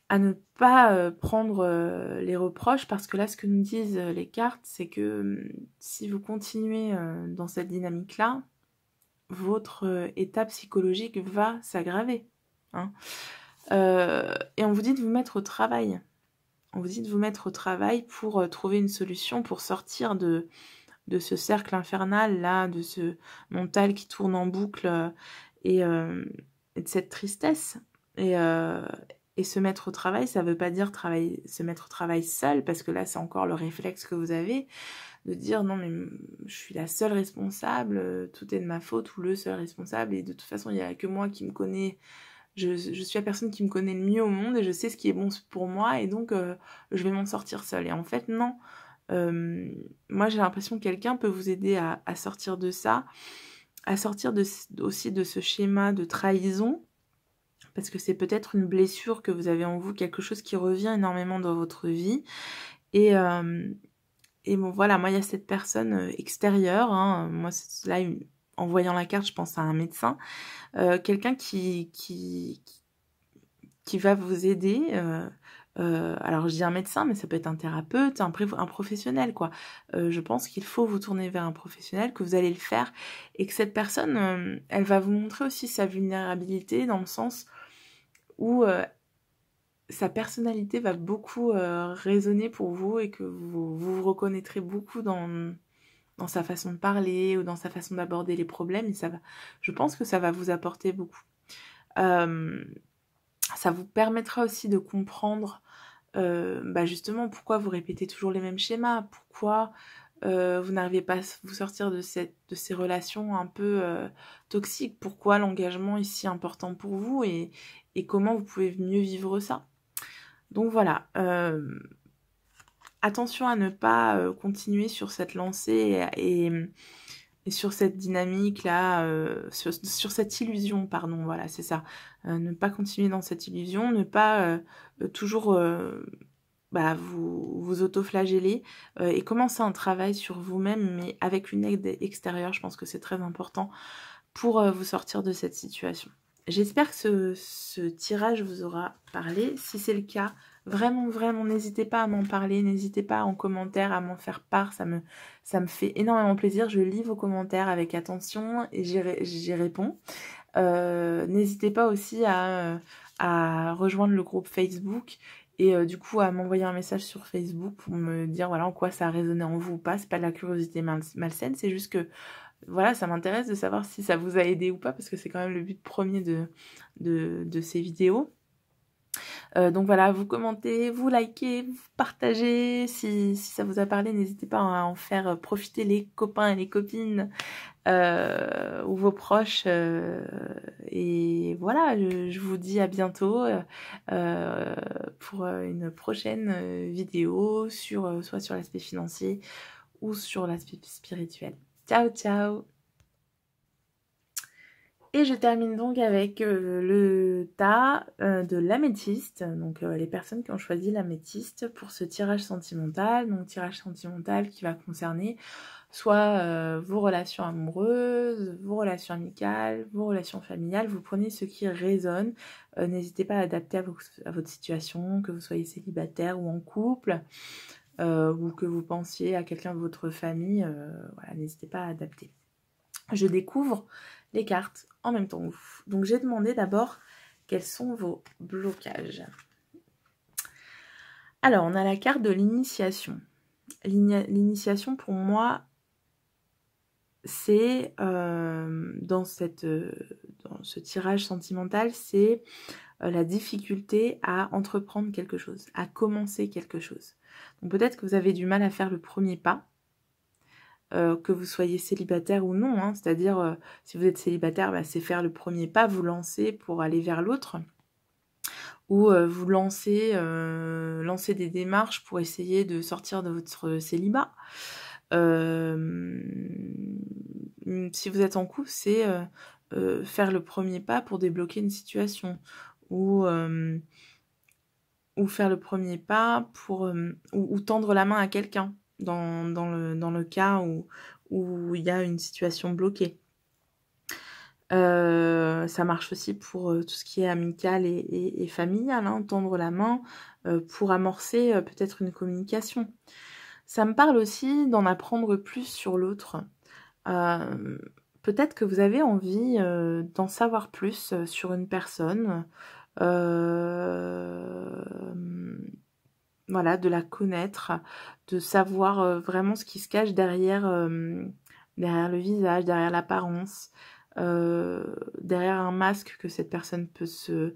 à ne pas prendre les reproches, parce que là, ce que nous disent les cartes, c'est que si vous continuez dans cette dynamique-là, votre état psychologique va s'aggraver. Hein. Et on vous dit de vous mettre au travail. On vous dit de vous mettre au travail pour trouver une solution, pour sortir de ce cercle infernal, là, de ce mental qui tourne en boucle et de cette tristesse. Et se mettre au travail, ça ne veut pas dire se mettre au travail seul, parce que là, c'est encore le réflexe que vous avez, de dire non, mais je suis la seule responsable, tout est de ma faute, ou le seul responsable, et de toute façon, il n'y a que moi qui me connais. Je suis la personne qui me connaît le mieux au monde, et je sais ce qui est bon pour moi, et donc je vais m'en sortir seule. Et en fait, non. Moi, j'ai l'impression que quelqu'un peut vous aider à sortir de ça, à sortir aussi de ce schéma de trahison, parce que c'est peut-être une blessure que vous avez en vous, quelque chose qui revient énormément dans votre vie. Et bon, voilà, moi, il y a cette personne extérieure, hein, moi, là, en voyant la carte, je pense à un médecin, quelqu'un qui va vous aider. Alors, je dis un médecin, mais ça peut être un thérapeute, un professionnel, quoi. Je pense qu'il faut vous tourner vers un professionnel, que vous allez le faire, et que cette personne, elle va vous montrer aussi sa vulnérabilité, dans le sens où sa personnalité va beaucoup résonner pour vous, et que vous reconnaîtrez beaucoup dans sa façon de parler ou dans sa façon d'aborder les problèmes, et je pense que ça va vous apporter beaucoup. Ça vous permettra aussi de comprendre justement pourquoi vous répétez toujours les mêmes schémas, pourquoi vous n'arrivez pas à vous sortir de ces relations un peu toxiques, pourquoi l'engagement est si important pour vous, et comment vous pouvez mieux vivre ça. Donc voilà, attention à ne pas continuer sur cette lancée et sur cette dynamique-là, sur cette illusion, pardon, voilà, c'est ça. Ne pas continuer dans cette illusion, ne pas toujours vous auto-flageller et commencer un travail sur vous-même, mais avec une aide extérieure. Je pense que c'est très important pour vous sortir de cette situation. J'espère que ce tirage vous aura parlé. Si c'est le cas, vraiment, vraiment, n'hésitez pas à m'en parler, n'hésitez pas en commentaire à m'en faire part, ça me fait énormément plaisir. Je lis vos commentaires avec attention et j'y réponds. N'hésitez pas aussi à rejoindre le groupe Facebook et du coup à m'envoyer un message sur Facebook pour me dire voilà en quoi ça a résonné en vous ou pas. C'est pas de la curiosité malsaine, c'est juste que voilà, ça m'intéresse de savoir si ça vous a aidé ou pas, parce que c'est quand même le but premier de ces vidéos. Donc voilà, vous commentez, vous likez, vous partagez. Si ça vous a parlé, n'hésitez pas à en faire profiter les copains et les copines ou vos proches. Et voilà, je vous dis à bientôt pour une prochaine vidéo soit sur l'aspect financier ou sur l'aspect spirituel. Ciao, ciao! Et je termine donc avec le tas de l'améthyste, donc les personnes qui ont choisi l'améthyste pour ce tirage sentimental. Donc tirage sentimental qui va concerner soit vos relations amoureuses, vos relations amicales, vos relations familiales. Vous prenez ce qui résonne. N'hésitez pas à adapter à votre situation, que vous soyez célibataire ou en couple. Ou que vous pensiez à quelqu'un de votre famille, voilà, n'hésitez pas à adapter. Je découvre les cartes en même temps que vous. Donc j'ai demandé d'abord quels sont vos blocages. Alors on a la carte de l'initiation. L'initiation pour moi, c'est dans ce tirage sentimental, c'est la difficulté à entreprendre quelque chose, à commencer quelque chose. Donc peut-être que vous avez du mal à faire le premier pas, que vous soyez célibataire ou non, hein, c'est-à-dire si vous êtes célibataire, bah, c'est faire le premier pas, vous lancer pour aller vers l'autre, ou vous lancer des démarches pour essayer de sortir de votre célibat. Si vous êtes en couple, c'est faire le premier pas pour débloquer une situation, ou faire le premier pas pour ou tendre la main à quelqu'un dans le cas où il y a une situation bloquée. Ça marche aussi pour tout ce qui est amical et familial, hein, tendre la main pour amorcer peut-être une communication. Ça me parle aussi d'en apprendre plus sur l'autre. Peut-être que vous avez envie d'en savoir plus sur une personne, voilà, de la connaître, de savoir vraiment ce qui se cache derrière, derrière le visage, derrière l'apparence, derrière un masque que cette personne peut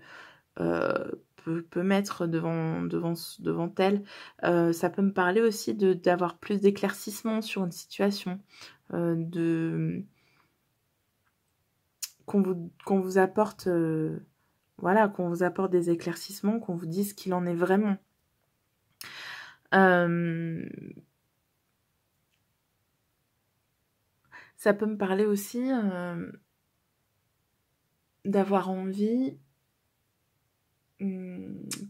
mettre devant elle. Ça peut me parler aussi d'avoir plus d'éclaircissement sur une situation, qu'on vous apporte, voilà, qu'on vous apporte des éclaircissements, qu'on vous dise ce qu'il en est vraiment. Ça peut me parler aussi d'avoir envie,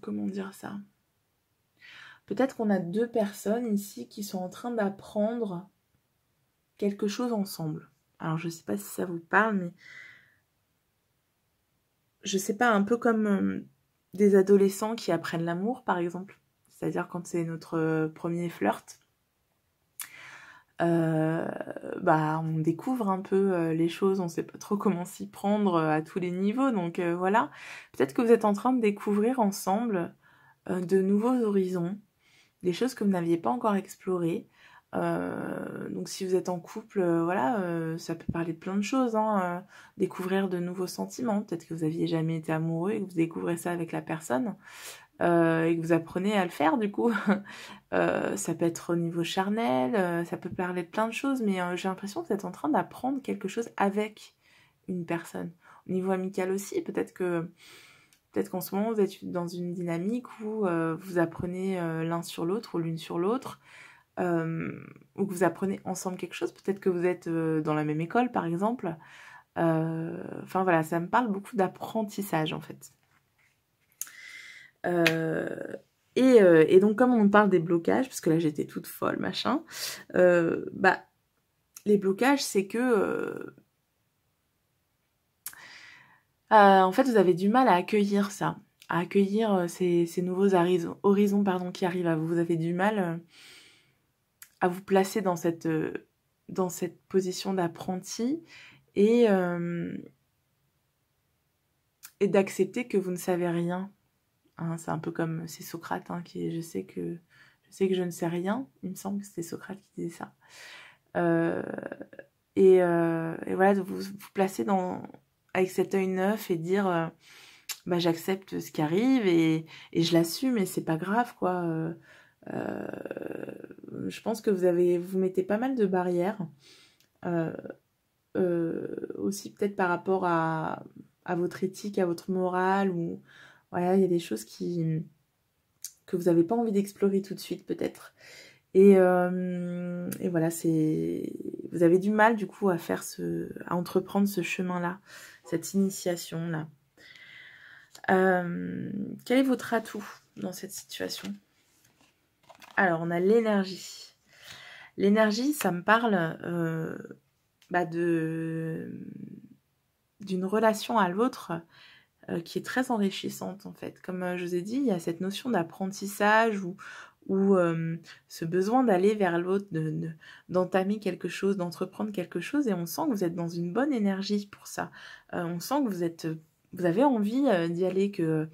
comment dire ça? Peut-être qu'on a 2 personnes ici qui sont en train d'apprendre quelque chose ensemble. Alors je sais pas si ça vous parle, mais je sais pas, un peu comme des adolescents qui apprennent l'amour, par exemple. C'est-à-dire quand c'est notre premier flirt. Bah, on découvre un peu les choses, on sait pas trop comment s'y prendre à tous les niveaux, donc voilà. Peut-être que vous êtes en train de découvrir ensemble de nouveaux horizons, des choses que vous n'aviez pas encore explorées. Donc si vous êtes en couple, voilà, ça peut parler de plein de choses, hein, découvrir de nouveaux sentiments. Peut-être que vous n'aviez jamais été amoureux et que vous découvrez ça avec la personne. Et que vous apprenez à le faire du coup. Ça peut être au niveau charnel, ça peut parler de plein de choses, mais j'ai l'impression que vous êtes en train d'apprendre quelque chose avec une personne. Au niveau amical aussi, peut-être qu'en ce moment vous êtes dans une dynamique où vous apprenez l'un sur l'autre ou l'une sur l'autre, ou que vous apprenez ensemble quelque chose. Peut-être que vous êtes dans la même école par exemple. Enfin voilà, ça me parle beaucoup d'apprentissage en fait. Et donc comme on parle des blocages, parce que là j'étais toute folle, machin, bah les blocages c'est que en fait vous avez du mal à accueillir ça, à accueillir ces nouveaux horizons pardon, qui arrivent à vous. Vous avez du mal à vous placer dans cette position d'apprenti et d'accepter que vous ne savez rien. Hein, c'est un peu comme c'est Socrate hein, qui je sais que je ne sais rien. Il me semble que c'était Socrate qui disait ça. Et voilà, de vous placer avec cet œil neuf et dire bah, j'accepte ce qui arrive et je l'assume et c'est pas grave quoi. Je pense que vous mettez pas mal de barrières. Aussi peut-être par rapport à votre éthique, à votre morale, ou voilà, il y a des choses que vous n'avez pas envie d'explorer tout de suite peut-être. Et voilà, vous avez du mal du coup à entreprendre ce chemin-là, cette initiation-là. Quel est votre atout dans cette situation? Alors, on a l'énergie. L'énergie, ça me parle d'une relation à l'autre qui est très enrichissante en fait. Comme je vous ai dit, il y a cette notion d'apprentissage ou ce besoin d'aller vers l'autre, d'entamer quelque chose, d'entreprendre quelque chose, et on sent que vous êtes dans une bonne énergie pour ça. On sent que vous avez envie d'y aller, que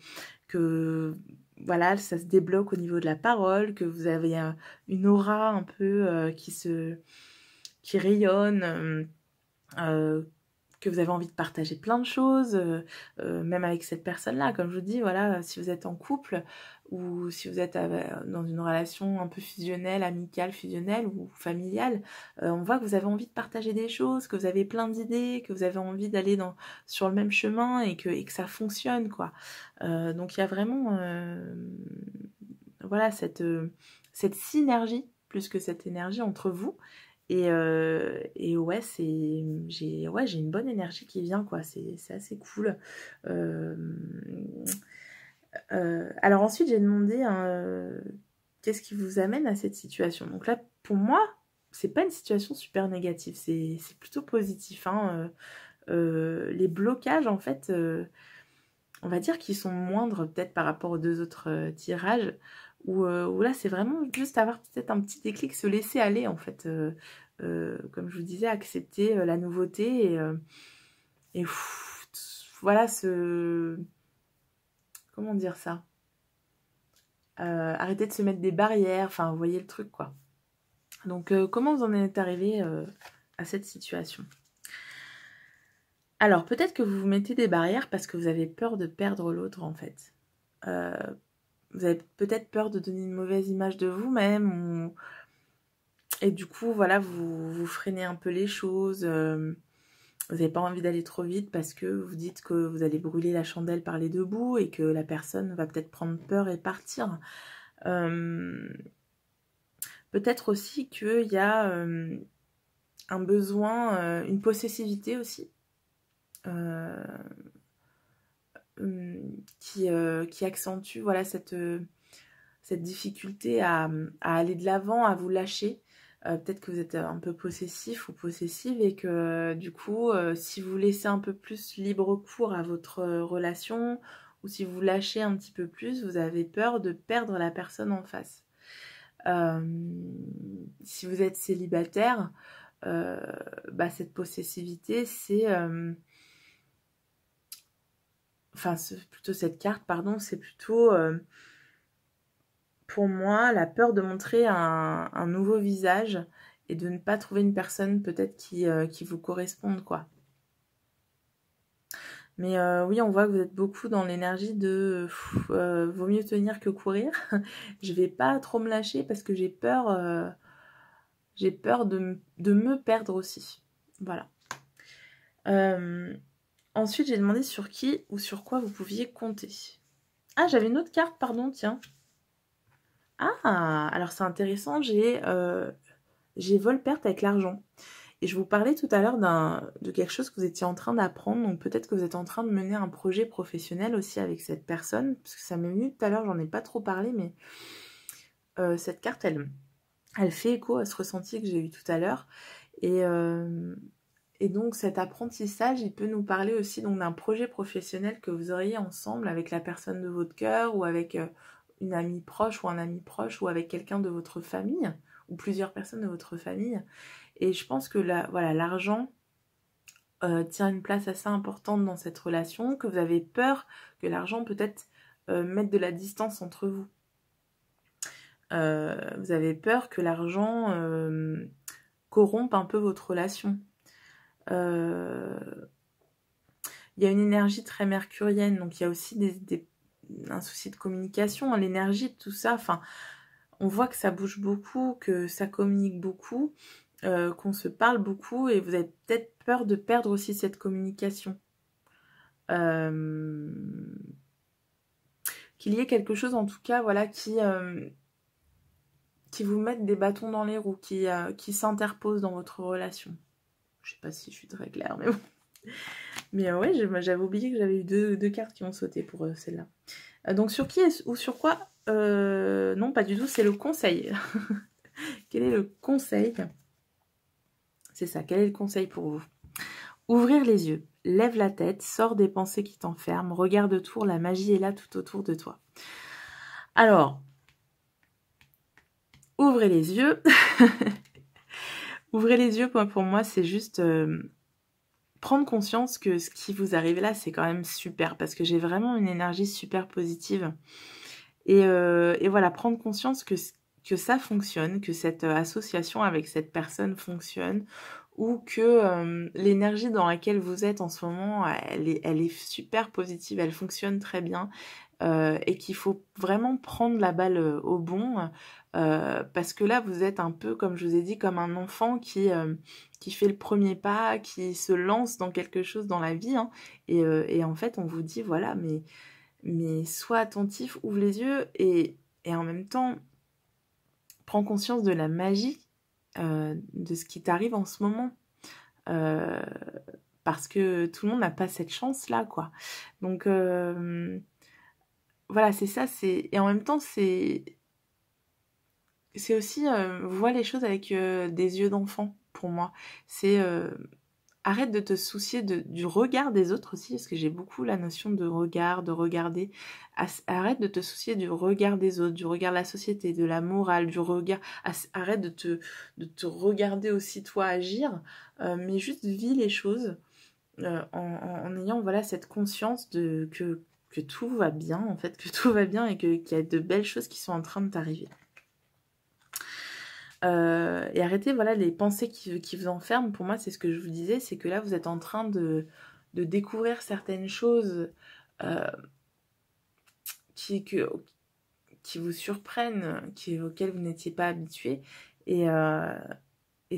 voilà, ça se débloque au niveau de la parole, que vous avez une aura un peu qui qui rayonne, que vous avez envie de partager plein de choses, même avec cette personne-là. Comme je vous dis, voilà, si vous êtes en couple ou si vous êtes dans une relation un peu fusionnelle, amicale, fusionnelle ou familiale, on voit que vous avez envie de partager des choses, que vous avez plein d'idées, que vous avez envie d'aller sur le même chemin et que ça fonctionne, quoi. Donc il y a vraiment voilà, cette synergie, plus que cette énergie entre vous. Et ouais, j'ai une bonne énergie qui vient, quoi. C'est assez cool. Alors ensuite, j'ai demandé qu'est-ce qui vous amène à cette situation. Donc là, pour moi, c'est pas une situation super négative, c'est plutôt positif, hein. Les blocages, en fait, on va dire qu'ils sont moindres peut-être par rapport aux 2 autres tirages, où là, c'est vraiment juste avoir peut-être un petit déclic, se laisser aller, en fait. Comme je vous disais, accepter la nouveauté et voilà, comment dire ça, arrêter de se mettre des barrières, enfin, vous voyez le truc, quoi. Donc, comment vous en êtes arrivé à cette situation? Alors, peut-être que vous vous mettez des barrières parce que vous avez peur de perdre l'autre, en fait. Vous avez peut-être peur de donner une mauvaise image de vous-même, et du coup, voilà, vous freinez un peu les choses. Vous n'avez pas envie d'aller trop vite parce que vous dites que vous allez brûler la chandelle par les 2 bouts et que la personne va peut-être prendre peur et partir. Peut-être aussi qu'il y a un besoin, une possessivité aussi, qui accentue, voilà, cette difficulté à aller de l'avant, à vous lâcher. Peut-être que vous êtes un peu possessif ou possessive et que du coup, si vous laissez un peu plus libre cours à votre relation ou si vous lâchez un petit peu plus, vous avez peur de perdre la personne en face. Si vous êtes célibataire, cette possessivité, c'est... Enfin, plutôt cette carte, pardon, c'est plutôt... pour moi, la peur de montrer un nouveau visage et de ne pas trouver une personne peut-être qui vous corresponde, quoi. Mais oui, on voit que vous êtes beaucoup dans l'énergie de vaut mieux tenir que courir. Je vais pas trop me lâcher parce que j'ai peur de me perdre aussi. Voilà. Ensuite, j'ai demandé sur qui ou sur quoi vous pouviez compter. Ah, j'avais une autre carte, pardon, tiens. Ah, alors c'est intéressant, j'ai vol-perte avec l'argent. Et je vous parlais tout à l'heure de quelque chose que vous étiez en train d'apprendre, donc peut-être que vous êtes en train de mener un projet professionnel aussi avec cette personne, parce que ça m'est venu tout à l'heure, j'en ai pas trop parlé, mais cette carte, elle fait écho à ce ressenti que j'ai eu tout à l'heure. Et donc cet apprentissage, il peut nous parler aussi d'un projet professionnel que vous auriez ensemble avec la personne de votre cœur ou avec une amie proche ou un ami proche ou avec quelqu'un de votre famille ou plusieurs personnes de votre famille. Et je pense que l'argent tient une place assez importante dans cette relation, que vous avez peur que l'argent peut-être mette de la distance entre vous. Vous avez peur que l'argent corrompe un peu votre relation. Il y a une énergie très mercurienne, donc il y a aussi un souci de communication, l'énergie, tout ça. Enfin, on voit que ça bouge beaucoup, que ça communique beaucoup, qu'on se parle beaucoup, et vous avez peut-être peur de perdre aussi cette communication. Qu'il y ait quelque chose, en tout cas, voilà, qui vous mette des bâtons dans les roues, qui s'interpose dans votre relation. Je sais pas si je suis très claire, mais bon. Mais ouais, j'avais oublié que j'avais eu deux cartes qui ont sauté pour celle-là. Donc sur qui ou sur quoi non, pas du tout, c'est le conseil. Quel est le conseil? C'est ça, quel est le conseil pour vous? Ouvrir les yeux, lève la tête, sors des pensées qui t'enferment, regarde autour, la magie est là tout autour de toi. Alors, ouvrez les yeux. Ouvrez les yeux, pour moi, c'est juste prendre conscience que ce qui vous arrive là, c'est quand même super, parce que j'ai vraiment une énergie super positive. Et voilà, prendre conscience que que ça fonctionne, que cette association avec cette personne fonctionne, ou que l'énergie dans laquelle vous êtes en ce moment, elle est super positive, elle fonctionne très bien, et qu'il faut vraiment prendre la balle au bon, parce que là, vous êtes un peu, comme je vous ai dit, comme un enfant qui fait le premier pas, qui se lance dans quelque chose dans la vie, hein, et en fait, on vous dit, voilà, mais sois attentif, ouvre les yeux, et en même temps, prends conscience de la magie de ce qui t'arrive en ce moment. Parce que tout le monde n'a pas cette chance-là, quoi. Donc, voilà, c'est ça. Et en même temps, c'est aussi vois les choses avec des yeux d'enfant, pour moi. C'est arrête de te soucier du regard des autres aussi, parce que j'ai beaucoup la notion de regard, de regarder. Arrête de te soucier du regard des autres, du regard de la société, de la morale, du regard. Arrête de te regarder aussi toi agir, mais juste vis les choses en ayant voilà, cette conscience que tout va bien, en fait, que tout va bien et qu'il y a de belles choses qui sont en train de t'arriver. Et arrêtez voilà, les pensées qui vous enferment. Pour moi, c'est ce que je vous disais, c'est que là, vous êtes en train de découvrir certaines choses qui vous surprennent, auxquelles vous n'étiez pas habitué. Et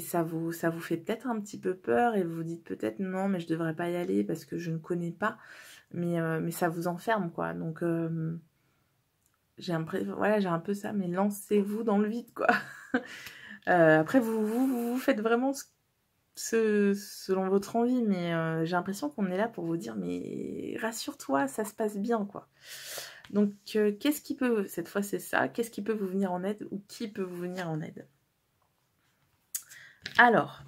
ça vous fait peut-être un petit peu peur et vous vous dites peut-être non, mais je devrais pas y aller parce que je ne connais pas. Mais ça vous enferme, quoi. Donc, j'ai un peu ça, mais lancez-vous dans le vide, quoi. Après, vous faites vraiment selon votre envie, mais j'ai l'impression qu'on est là pour vous dire, mais rassure-toi, ça se passe bien, quoi. Donc, qu'est-ce qui peut, cette fois c'est ça, qu'est-ce qui peut vous venir en aide ou qui peut vous venir en aide? Alors,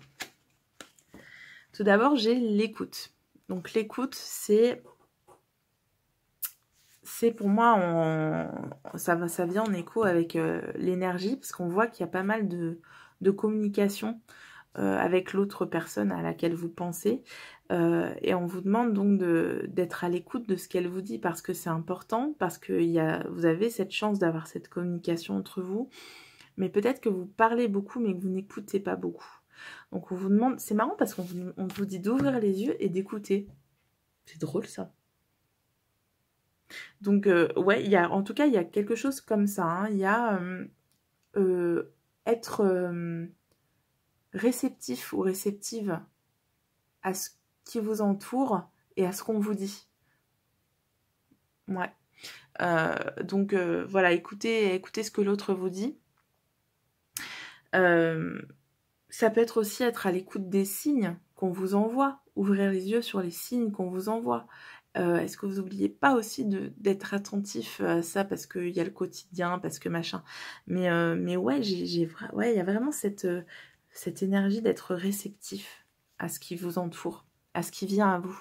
tout d'abord, j'ai l'écoute. Donc, l'écoute, c'est pour moi, ça vient en écho avec l'énergie, parce qu'on voit qu'il y a pas mal de communication avec l'autre personne à laquelle vous pensez, et on vous demande donc d'être à l'écoute de ce qu'elle vous dit, parce que c'est important, parce que vous avez cette chance d'avoir cette communication entre vous, mais peut-être que vous parlez beaucoup mais que vous n'écoutez pas beaucoup. Donc on vous demande, c'est marrant parce qu'on vous dit d'ouvrir les yeux et d'écouter. C'est drôle ça. Donc ouais, en tout cas il y a quelque chose comme ça, hein. Il y a être réceptif ou réceptive à ce qui vous entoure et à ce qu'on vous dit. Ouais. Donc voilà, écoutez ce que l'autre vous dit. Ça peut être aussi être à l'écoute des signes qu'on vous envoie, ouvrir les yeux sur les signes qu'on vous envoie. Est-ce que vous n'oubliez pas aussi d'être attentif à ça parce qu'il y a le quotidien, parce que machin. Mais ouais, ouais, il y a vraiment cette énergie d'être réceptif à ce qui vous entoure, à ce qui vient à vous.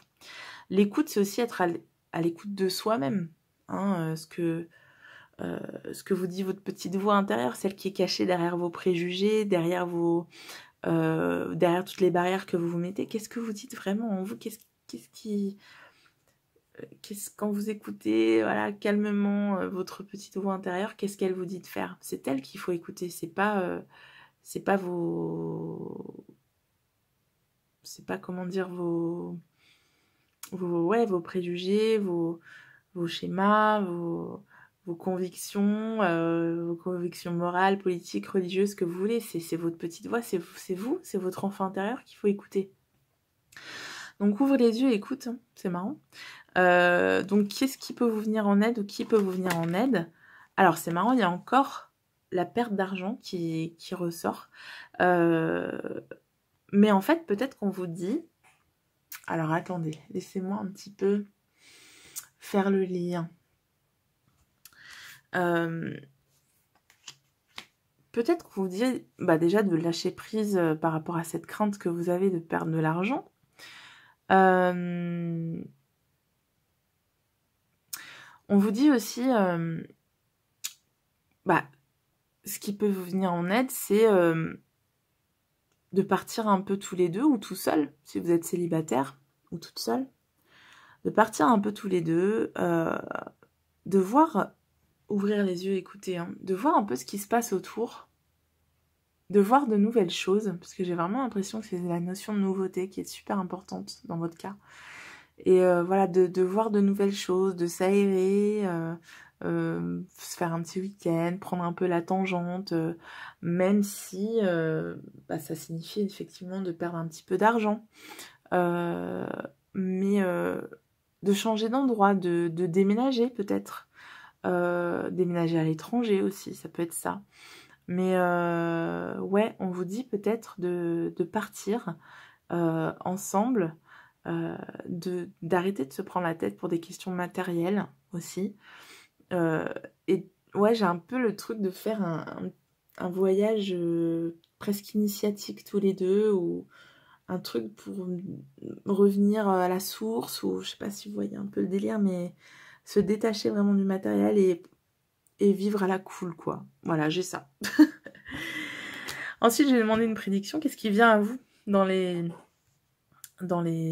L'écoute, c'est aussi être à l'écoute de soi-même. Hein, ce que vous dit votre petite voix intérieure, celle qui est cachée derrière vos préjugés, derrière derrière toutes les barrières que vous vous mettez. Qu'est-ce que vous dites vraiment en vous? Quand vous écoutez voilà, calmement votre petite voix intérieure, qu'est-ce qu'elle vous dit de faire? C'est elle qu'il faut écouter, c'est pas vos... C'est pas, comment dire, vos préjugés, vos schémas, vos convictions morales, politiques, religieuses, que vous voulez. C'est votre petite voix, c'est vous, c'est votre enfant intérieur qu'il faut écouter. Donc ouvre les yeux, écoute, hein, c'est marrant. Donc qu'est-ce qui peut vous venir en aide ou qui peut vous venir en aide? Alors c'est marrant, il y a encore la perte d'argent qui ressort. Mais en fait, peut-être qu'on vous dit... Alors attendez, laissez-moi un petit peu faire le lien. Peut-être qu'on vous dit déjà de lâcher prise par rapport à cette crainte que vous avez de perdre de l'argent. On vous dit aussi, ce qui peut vous venir en aide, c'est de partir un peu tous les deux ou tout seul, si vous êtes célibataire ou toute seule, de partir un peu tous les deux, de voir ouvrir les yeux, écouter, hein, de voir un peu ce qui se passe autour, de voir de nouvelles choses, parce que j'ai vraiment l'impression que c'est la notion de nouveauté qui est super importante dans votre cas. Et voilà, de voir de nouvelles choses, de s'aérer, se faire un petit week-end, prendre un peu la tangente, même si bah, ça signifie effectivement de perdre un petit peu d'argent. Mais de changer d'endroit, de déménager peut-être. Déménager à l'étranger aussi, ça peut être ça. Mais ouais, on vous dit peut-être de partir ensemble, d'arrêter de se prendre la tête pour des questions matérielles aussi. Et ouais, j'ai un peu le truc de faire un voyage presque initiatique tous les deux, ou un truc pour revenir à la source, ou je sais pas si vous voyez un peu le délire, mais se détacher vraiment du matériel et vivre à la cool, quoi. Voilà, j'ai ça. Ensuite, j'ai demandé une prédiction. Qu'est-ce qui vient à vous dans les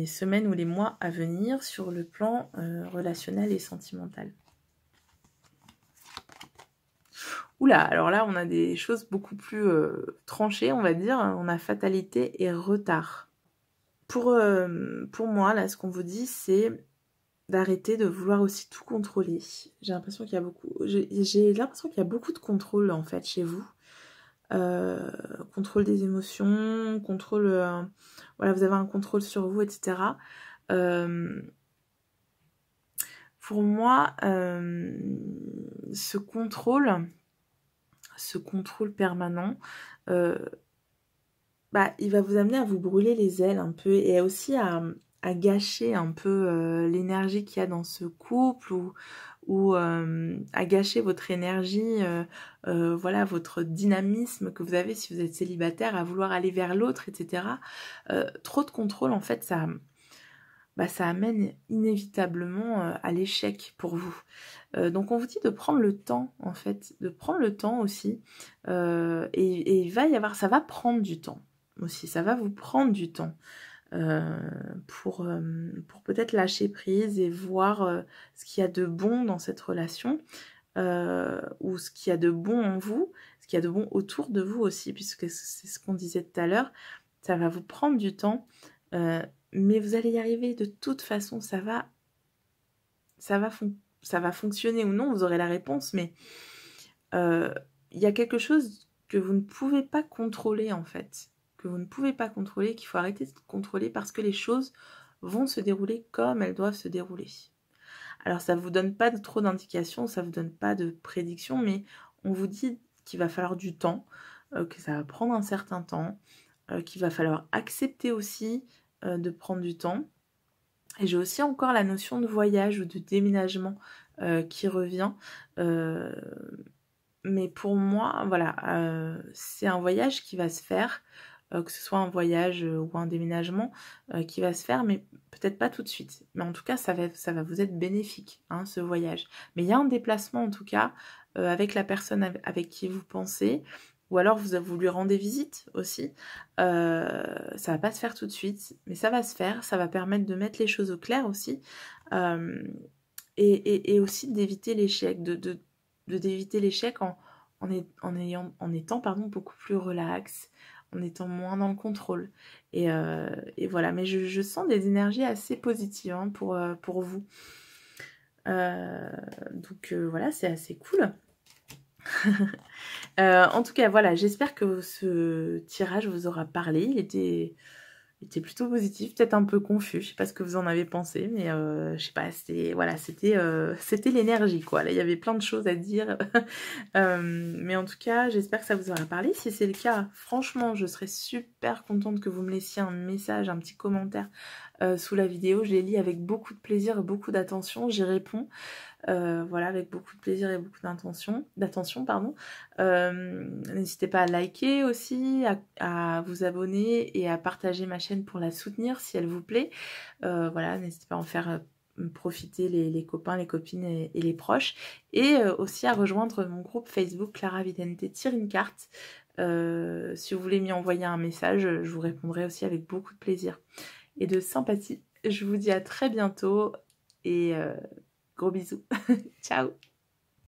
semaines ou les mois à venir sur le plan relationnel et sentimental? Oula, alors là, on a des choses beaucoup plus tranchées, on va dire. On a fatalité et retard. Pour moi, là, ce qu'on vous dit, c'est d'arrêter de vouloir aussi tout contrôler. J'ai l'impression qu'il y a beaucoup de contrôle, en fait, chez vous. Contrôle des émotions, contrôle... voilà, vous avez un contrôle sur vous, etc. Pour moi, ce contrôle permanent, bah, il va vous amener à vous brûler les ailes un peu, et aussi à gâcher un peu l'énergie qu'il y a dans ce couple, ou à gâcher votre énergie, voilà, votre dynamisme que vous avez si vous êtes célibataire, à vouloir aller vers l'autre, etc. Trop de contrôle, en fait, ça amène inévitablement à l'échec pour vous. Donc on vous dit de prendre le temps, en fait, de prendre le temps aussi, et il va y avoir, ça va prendre du temps aussi, ça va vous prendre du temps pour peut-être lâcher prise et voir ce qu'il y a de bon dans cette relation, ou ce qu'il y a de bon en vous, ce qu'il y a de bon autour de vous aussi, puisque c'est ce qu'on disait tout à l'heure, ça va vous prendre du temps, mais vous allez y arriver de toute façon, ça va fonctionner ou non, vous aurez la réponse, mais il y a quelque chose que vous ne pouvez pas contrôler, en fait, que vous ne pouvez pas contrôler, qu'il faut arrêter de contrôler, parce que les choses vont se dérouler comme elles doivent se dérouler. Alors ça ne vous donne pas trop d'indications, ça ne vous donne pas de prédictions, mais on vous dit qu'il va falloir du temps, que ça va prendre un certain temps, qu'il va falloir accepter aussi de prendre du temps. Et j'ai aussi encore la notion de voyage ou de déménagement qui revient. Mais pour moi, voilà, c'est un voyage qui va se faire, que ce soit un voyage ou un déménagement qui va se faire, mais peut-être pas tout de suite. Mais en tout cas, ça va vous être bénéfique, hein, ce voyage. Mais il y a un déplacement, en tout cas, avec la personne avec qui vous pensez, ou alors vous lui rendez visite aussi. Ça va pas se faire tout de suite, mais ça va se faire. Ça va permettre de mettre les choses au clair aussi, et aussi d'éviter l'échec, d'éviter l'échec en étant beaucoup plus relax, en étant moins dans le contrôle. Et voilà, mais je sens des énergies assez positives, hein, pour vous. Donc voilà, c'est assez cool. En tout cas, voilà, j'espère que ce tirage vous aura parlé. Il était plutôt positif, peut-être un peu confus. Je sais pas ce que vous en avez pensé, mais je sais pas, c'était l'énergie, quoi. Là, il y avait plein de choses à dire. Mais en tout cas, j'espère que ça vous aura parlé. Si c'est le cas, franchement, je serais super contente que vous me laissiez un message, un petit commentaire sous la vidéo. Je les lis avec beaucoup de plaisir et beaucoup d'attention. J'y réponds. Voilà, avec beaucoup de plaisir et beaucoup d'attention, pardon. N'hésitez pas à liker aussi, à vous abonner et à partager ma chaîne pour la soutenir si elle vous plaît. Voilà, n'hésitez pas à en faire profiter les copains, les copines et les proches. Et aussi à rejoindre mon groupe Facebook Clara Vidente Tire une carte. Si vous voulez m'y envoyer un message, je vous répondrai aussi avec beaucoup de plaisir et de sympathie. Je vous dis à très bientôt et gros bisous. Ciao.